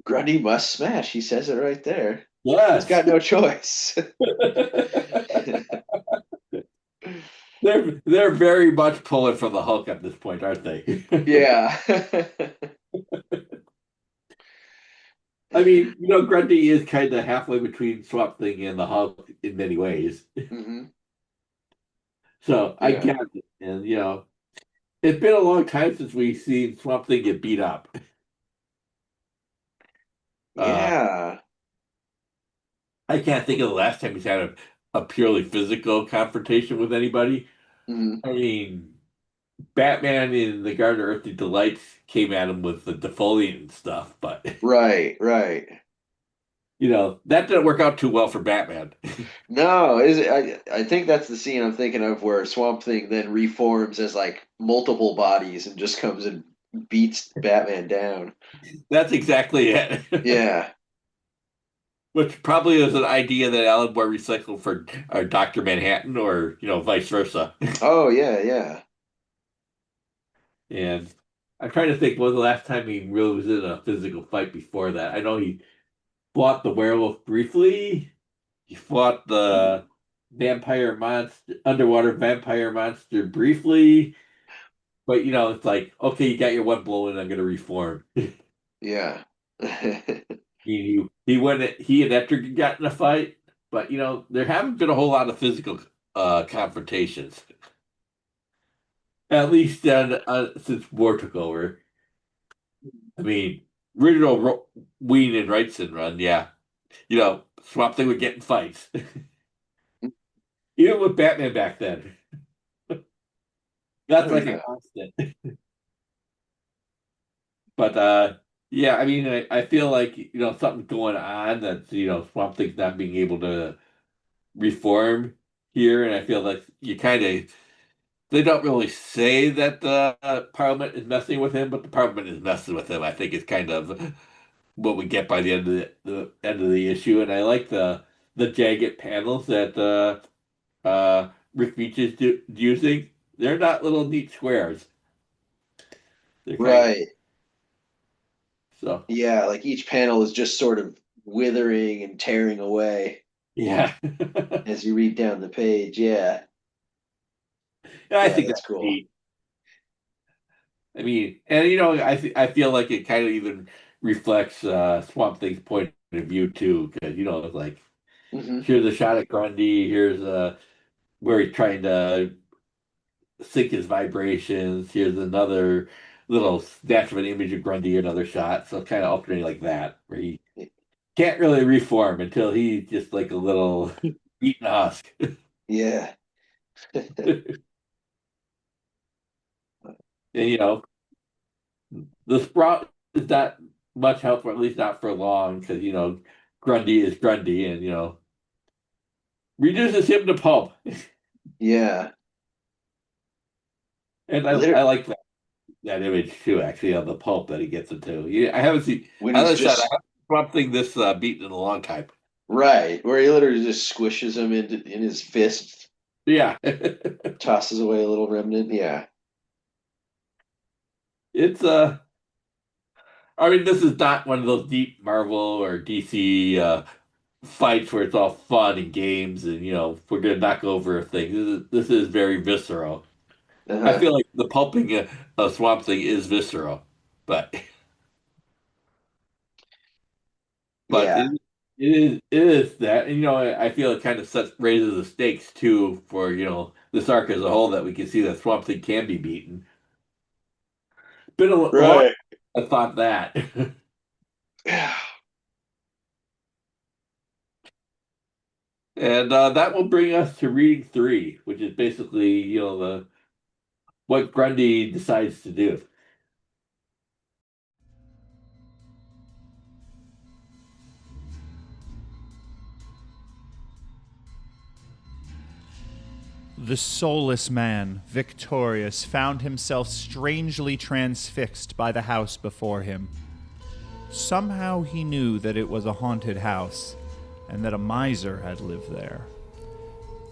Grundy must smash. He says it right there. He's Yes. got no choice. They're very much pulling from the Hulk at this point, aren't they? Yeah. I mean, Grundy is kind of halfway between Swamp Thing and the Hulk in many ways. Hmm. So I Yeah. get it. And it's been a long time since we've seen Swamp Thing get beat up. Uh, Yeah. I can't think of the last time he's had a purely physical confrontation with anybody. Hmm. I mean, Batman in the Garden of Earthly Delights came at him with the defoliant and stuff, but Right, right. that didn't work out too well for Batman. No, is it, I think that's the scene I'm thinking of where Swamp Thing then reforms as like multiple bodies and just comes and beats Batman down. That's exactly it. Yeah. Which probably is an idea that Alan Moore recycled for Dr. Manhattan or, vice versa. Oh yeah, yeah. And I'm trying to think when was the last time he really was in a physical fight before that. I know he fought the werewolf briefly. He fought the vampire monster, underwater vampire monster briefly. But it's like, okay, you got your one blow and I'm gonna reform. Yeah. He went he and Etrigan got in a fight, but there haven't been a whole lot of physical confrontations. At least since War took over. I mean, original Ween and Wrightson run, yeah. Swamp Thing would get in fights. Even with Batman back then. That's Oh like a yeah. constant. But yeah, I mean I feel like something's going on that Swamp Thing's not being able to reform here, and I feel like you kind of they don't really say that the Parliament is messing with him, but the Parliament is messing with him. I think it's kind of what we get by the end of the end of the issue, and I like the jagged panels that Rick Veatch is using. They're not little neat squares. They're kind of Right. so Yeah, like each panel is just sort of withering and tearing away yeah. as you read down the page. Yeah. And I Yeah, think that's that's cool. neat. I mean, and I feel like it kind of even reflects Swamp Thing's point of view too, because it's like Hmm. here's a shot at Grundy, here's where he's trying to sync his vibrations, here's another little snatch of an image of Grundy, another shot, so kind of alternating like that, where he can't really reform until he's just like a little beaten husk. Yeah. And the Sprout is not much help, or at least not for long, because Grundy is Grundy, and reduces him to pulp. Yeah. And I Liter like that image too, actually, of the pulp that he gets into. Yeah, I haven't seen, when as he's I said, I just haven't seen something this beaten in a long time. right, where he literally just squishes him in his fist, Yeah. tosses away a little remnant. Yeah. It's I mean, this is not one of those deep Marvel or DC fights where it's all fun and games and we're gonna knock over a thing. This is very visceral. I Uh-huh. feel like the pulping a Swamp Thing is visceral, but but Yeah. it is that, and I feel it kind of raises the stakes too for this arc as a whole, that we can see that Swamp Thing can be beaten. Been a long Right. I thought that. And that will bring us to reading three, which is basically, the what Grundy decides to do. The soulless man, victorious, found himself strangely transfixed by the house before him. Somehow he knew that it was a haunted house, and that a miser had lived there.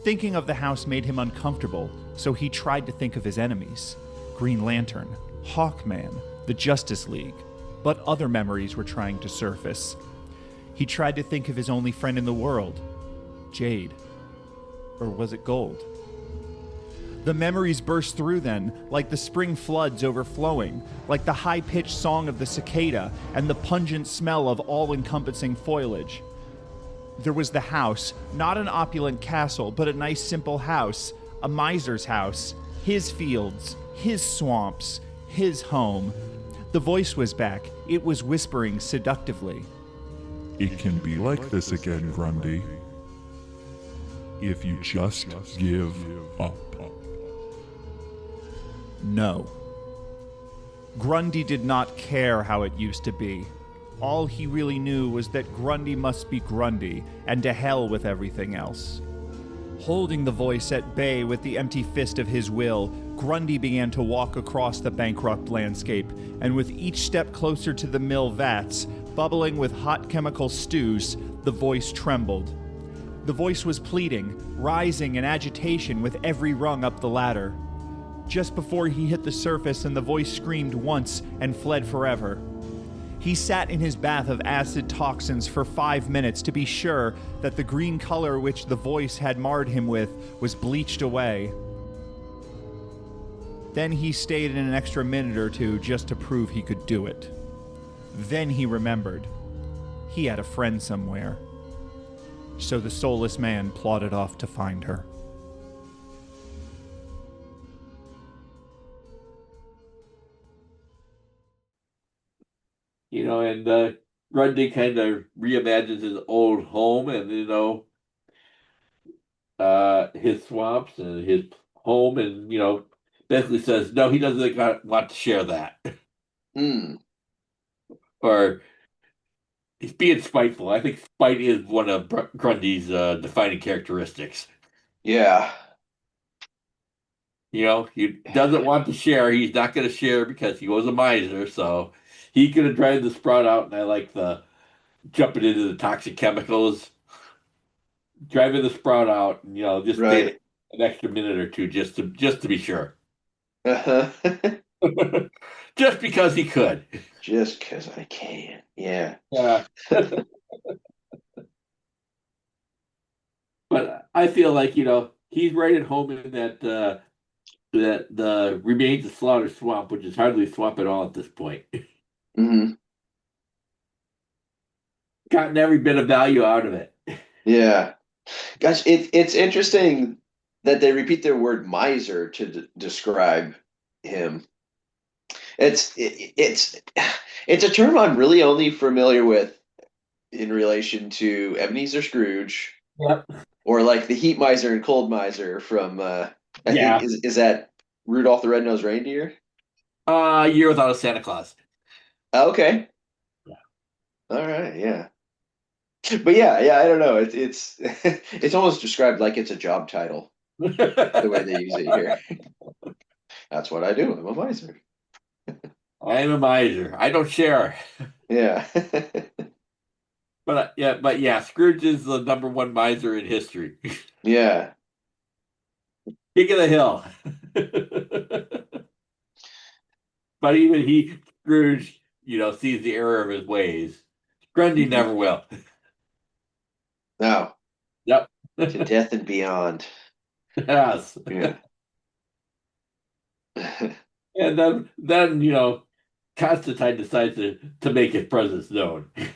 Thinking of the house made him uncomfortable, so he tried to think of his enemies: Green Lantern, Hawkman, the Justice League. But other memories were trying to surface. He tried to think of his only friend in the world, Jade. Or was it Gold? The memories burst through then, like the spring floods overflowing, like the high-pitched song of the cicada and the pungent smell of all-encompassing foliage. There was the house, not an opulent castle, but a nice simple house, a miser's house, his fields, his swamps, his home. The voice was back. It was whispering seductively. It can be like this again, Grundy, if you just give up. No. Grundy did not care how it used to be. All he really knew was that Grundy must be Grundy, and to hell with everything else. Holding the voice at bay with the empty fist of his will, Grundy began to walk across the bankrupt landscape, and with each step closer to the mill vats, bubbling with hot chemical stews, the voice trembled. The voice was pleading, rising in agitation with every rung up the ladder. Just before he hit the surface, and the voice screamed once and fled forever. He sat in his bath of acid toxins for 5 minutes to be sure that the green color which the voice had marred him with was bleached away. Then he stayed in an extra minute or two just to prove he could do it. Then he remembered. He had a friend somewhere. So the soulless man plodded off to find her. And Grundy kind of reimagines his old home, and his swamps and his home, and basically says no, he doesn't want to share that. Hmm. Or he's being spiteful. I think spite is one of Grundy's defining characteristics. Yeah. He doesn't want to share. He's not going to share because he was a miser. So he could have dried the sprout out, and I like the jumping into the toxic chemicals, driving the sprout out, and just staying Right. an extra minute or two just to be sure, Uh-huh. just because he could. Just because I can. Yeah. Yeah, but I feel like he's right at home in that the remains of Slaughter Swamp, which is hardly a swamp at all at this point. Hmm. Gotten every bit of value out of it. Yeah. Gosh, it's interesting that they repeat their word miser to describe him. It's it's a term I'm really only familiar with in relation to Ebenezer Scrooge, Yep. or like the heat miser and cold miser from I think Yeah. is that Rudolph the Red-Nosed Reindeer? Year Without a Santa Claus. Oh, okay. All right, yeah. But yeah, I don't know. It's it's almost described like it's a job title, the way they use it here. That's what I do. I'm a miser. I'm a miser. I don't share. Yeah. But yeah, Scrooge is the number one miser in history. Yeah. King of the hill. But even Scrooge, sees the error of his ways. Grundy Mhm. never will. No, Yep. to death and beyond. Yes. Yeah. And then Constantine decides to make his presence known. And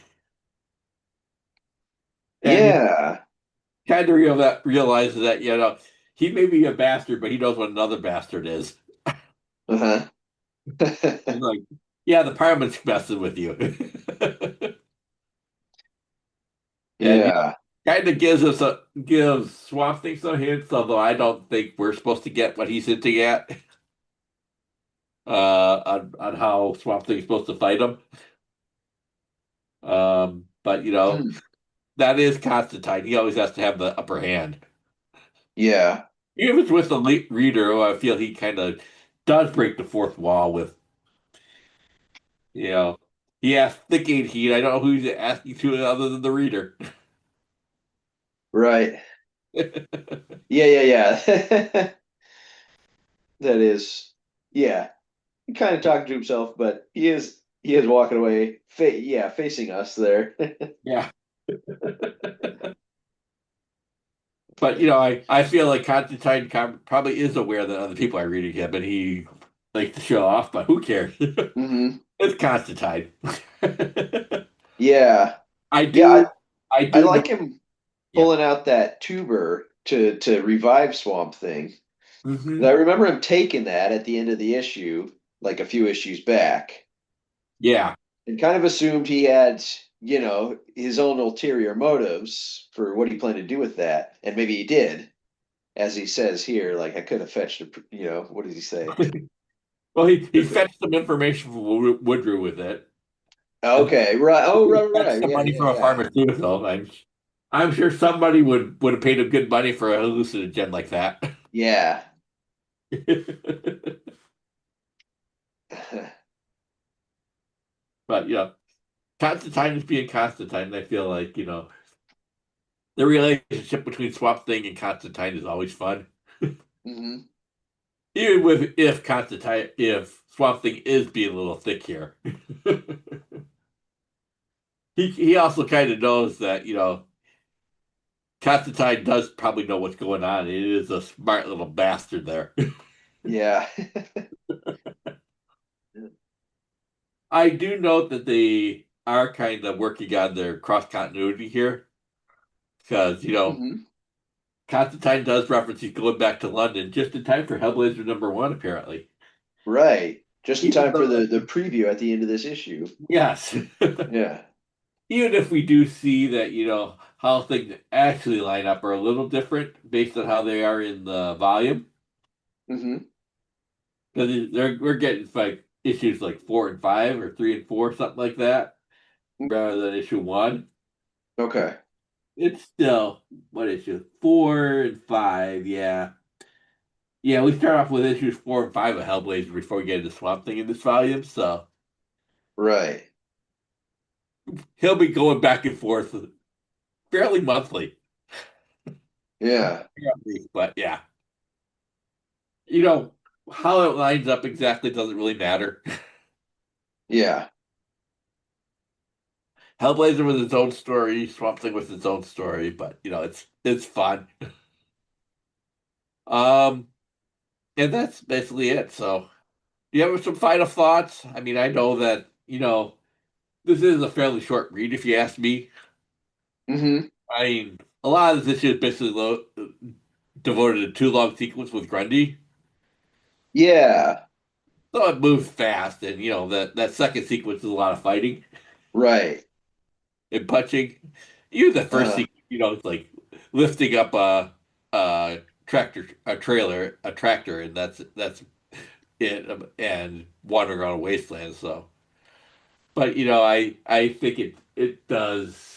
he Yeah. kind of realizes that, he may be a bastard, but he knows what another bastard is. Uh-huh. He's like, yeah, the Parliament's messing with you. And Yeah. kind of gives Swamp Thing some hints, although I don't think we're supposed to get what he's hinting at on how Swamp Thing's supposed to fight him. But Hmm. that is Constantine. He always has to have the upper hand. Yeah. Even if it's with the reader, who I feel he kind of does break the fourth wall with, you know, he asks thinking heat. I don't know who he's asking to other than the reader. Right. Yeah, yeah, yeah. That is, yeah. He kind of talking to himself, but he is walking away, yeah, facing us there. Yeah. But I feel like Constantine probably is aware that other people are reading him, and he likes to show off. But who cares? Hmm. It's Constantine. Yeah. I Yeah, do, I I do know. like him Yeah. pulling out that tuber to revive Swamp Thing. 'Cause I Hmm. remember him taking that at the end of the issue, like a few issues back, Yeah. and kind of assumed he had, his own ulterior motives for what he planned to do with that, and maybe he did, as he says here, like I could have fetched a, what does he say? Well, he fetched some information from Woodrow with it, and Okay, right. Oh, right, right, fetched right. some Yeah, money yeah, from a yeah. pharmaceutical. I'm sure somebody would have paid him good money for a hallucinogen like that. Yeah. But Constantine is being Constantine. I feel like the relationship between Swamp Thing and Constantine is always fun. Hmm. Even with if Swamp Thing is being a little thick here. He also kind of knows that, Constantine does probably know what's going on. It is a smart little bastard there. Yeah. I do note that they are kind of working on their cross continuity here because, Hmm. Constantine does reference he's going back to London just in time for Hellblazer #1, apparently. Right. Just in Even time for though, the preview at the end of this issue. yes. Yeah. Even if we do see that, how things actually line up are a little different based on how they are in the volume. Hmm. Because we're getting like issues like 4 and 5 or 3 and 4, something like that, rather than issue one. Okay. It's still what issue? 4 and 5, yeah. Yeah, we start off with issues 4 and 5 of Hellblazer before we get into Swamp Thing in this volume, so Right. he'll be going back and forth fairly monthly. Yeah. But yeah. How it lines up exactly doesn't really matter. Yeah. Hellblazer with its own story, Swamp Thing with its own story, but it's fun. Um, and that's basically it. So, do you have some final thoughts? I mean, I know that this is a fairly short read, if you ask me. Hmm. I mean, a lot of this issue is basically devoted to two long sequence with Grundy, Yeah. so it moves fast, and that second sequence is a lot of fighting Right. and punching. Even the first Uh, sequence, it's like lifting up a tractor, and that's it, and wandering around a wasteland. So, but I think it does.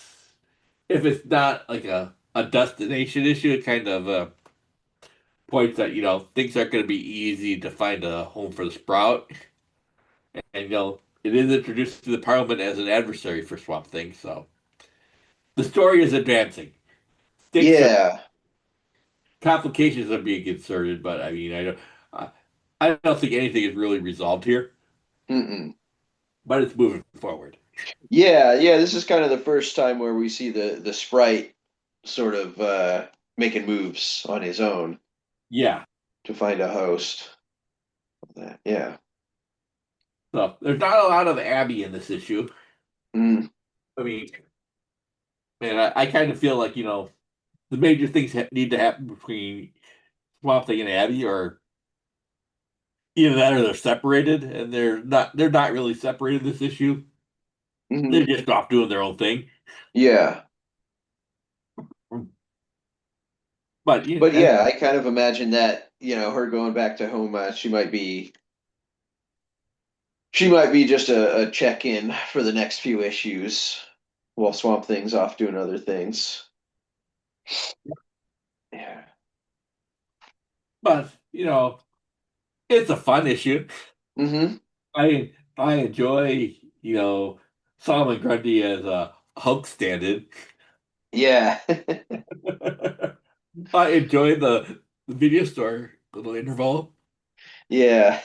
If it's not like a destination issue, it kind of points that things aren't going to be easy to find a home for the Sprout, and it is introduced to the Parliament as an adversary for Swamp Thing. So the story is advancing. Stakes are yeah. complications are being inserted, but I mean I don't think anything is really resolved here. Mm-mm. but it's moving forward. Yeah, yeah, this is kind of the first time where we see the sprite sort of making moves on his own Yeah. to find a host. Yeah. So there's not a lot of Abby in this issue. Mm, I mean, man, I kind of feel like, the major things need to happen between Swamp Thing and Abby, or either that or they're separated, and they're not really separated this issue. hmm. They're just off doing their own thing. Yeah. But But yeah, I kind of imagine that, her going back to home, she might be just a check-in for the next few issues while Swamp Thing's off doing other things. Yeah. but it's a fun issue. Hmm. I enjoy, Solomon Grundy as a Hulk stand-in. Yeah. I enjoy the video store little interval. Yeah.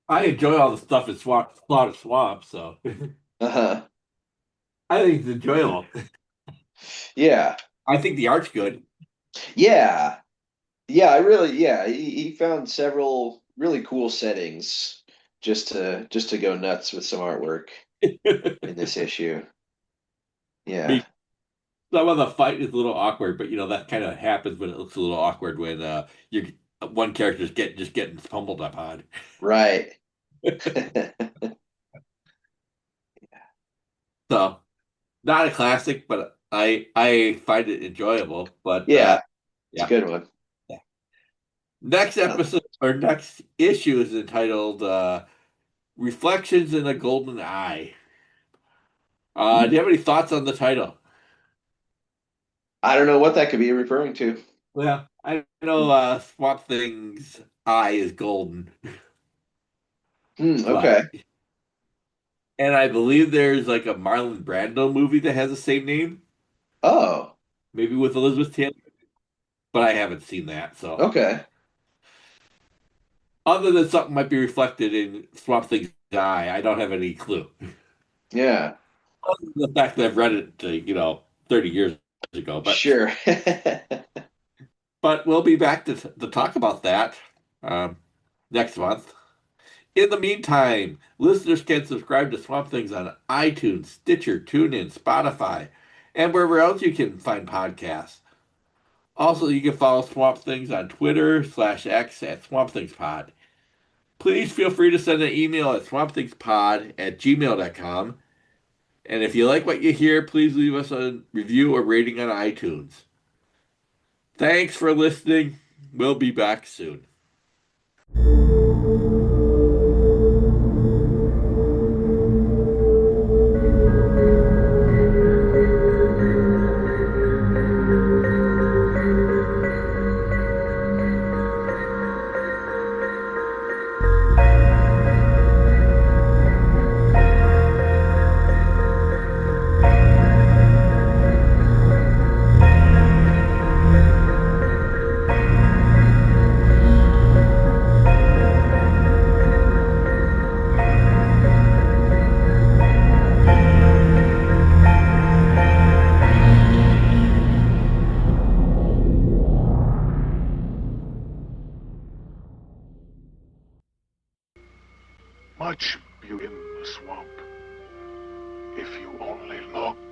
I enjoy all the stuff in Slaughter Swamp, so Uh-huh. I think it's enjoyable. Yeah. I think the art's good. Yeah. Yeah, he found several really cool settings just to go nuts with some artwork in this issue. Me, Yeah. some of the fight is a little awkward, but that kind of happens when it looks a little awkward when you one character's just getting pummeled upon. Right. So not a classic, but I find it enjoyable. But Yeah, it's a yeah. good one. Yeah. Next episode or next issue is entitled "Reflections in a Golden Eye." Do you have any thoughts on the title? I don't know what that could be referring to. Well, I know Swamp Thing's eye is golden, but Okay. and I believe there's like a Marlon Brando movie that has the same name, Oh, maybe with Elizabeth Taylor, but I haven't seen that. So okay. other than something might be reflected in Swamp Thing's eye, I don't have any clue. Yeah, Other than the fact that I've read it, 30 years ago, sure. but we'll be back to talk about that um, next month. In the meantime, listeners can subscribe to Swamp Things on iTunes, Stitcher, TuneIn, Spotify, and wherever else you can find podcasts. Also, you can follow Swamp Things on Twitter/X at Swamp Things Pod. Please feel free to send an email at swampthingspod@gmail.com. And if you like what you hear, please leave us a review or rating on iTunes. Thanks for listening. We'll be back soon. Much beauty in the swamp, if you only look.